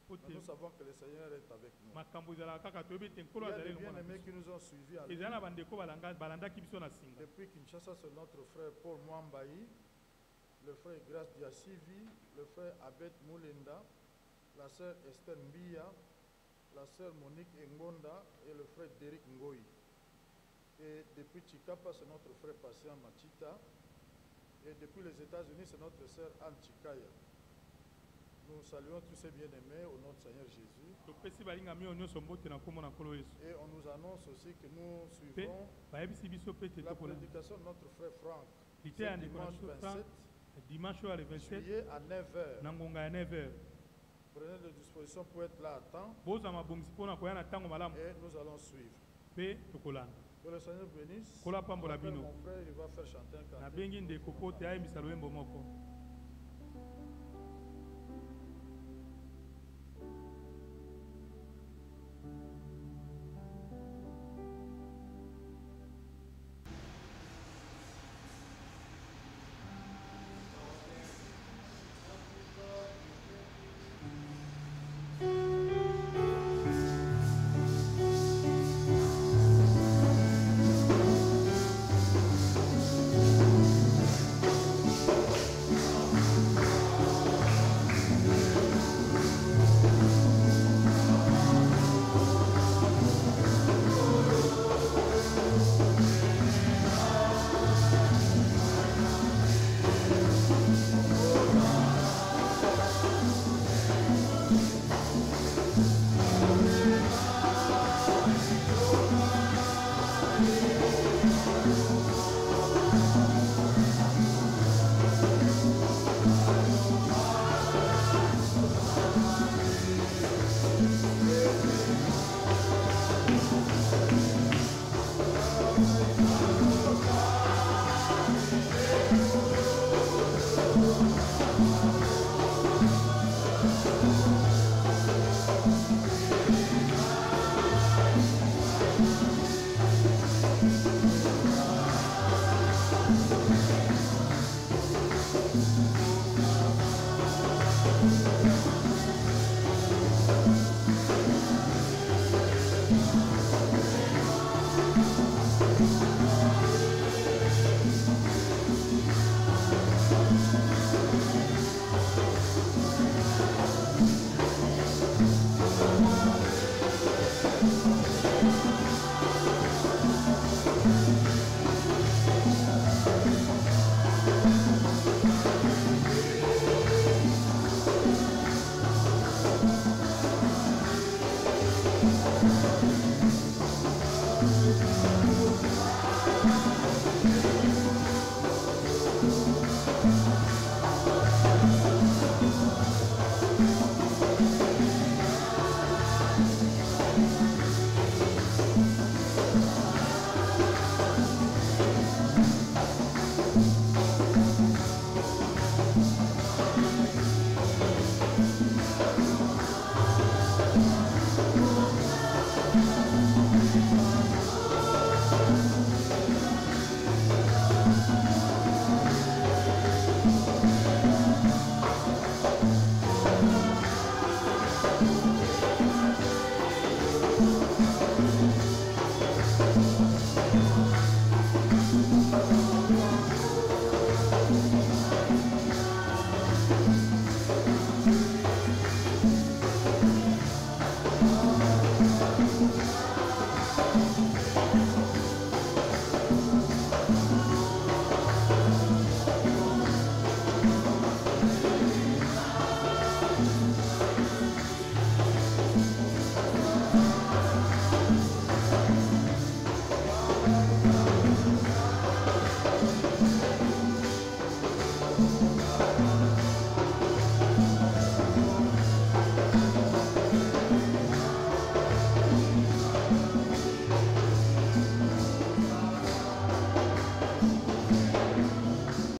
Mais nous savons que le Seigneur est avec nous. Il y a des bien-aimés qui nous ont suivis à depuis Kinshasa, c'est notre frère Paul Mwambaï, le frère Grace Diasivi, le frère Abed Moulenda, la sœur Esther Mbia, la sœur Monique Ngonda et le frère Derek Ngoyi. Et depuis Chikapa, c'est notre frère Patient Machita. Et depuis les États-Unis, c'est notre sœur Anne Chikaya. Nous saluons tous ces bien-aimés au nom du Seigneur Jésus. Et on nous annonce aussi que nous suivrons la prédication de notre frère Franck. Dimanche 27 juillet à 9h. Prenez des dispositions pour être là à temps. Et nous allons suivre. Que le Seigneur bénisse. Mon frère, il va faire chanter un cantique.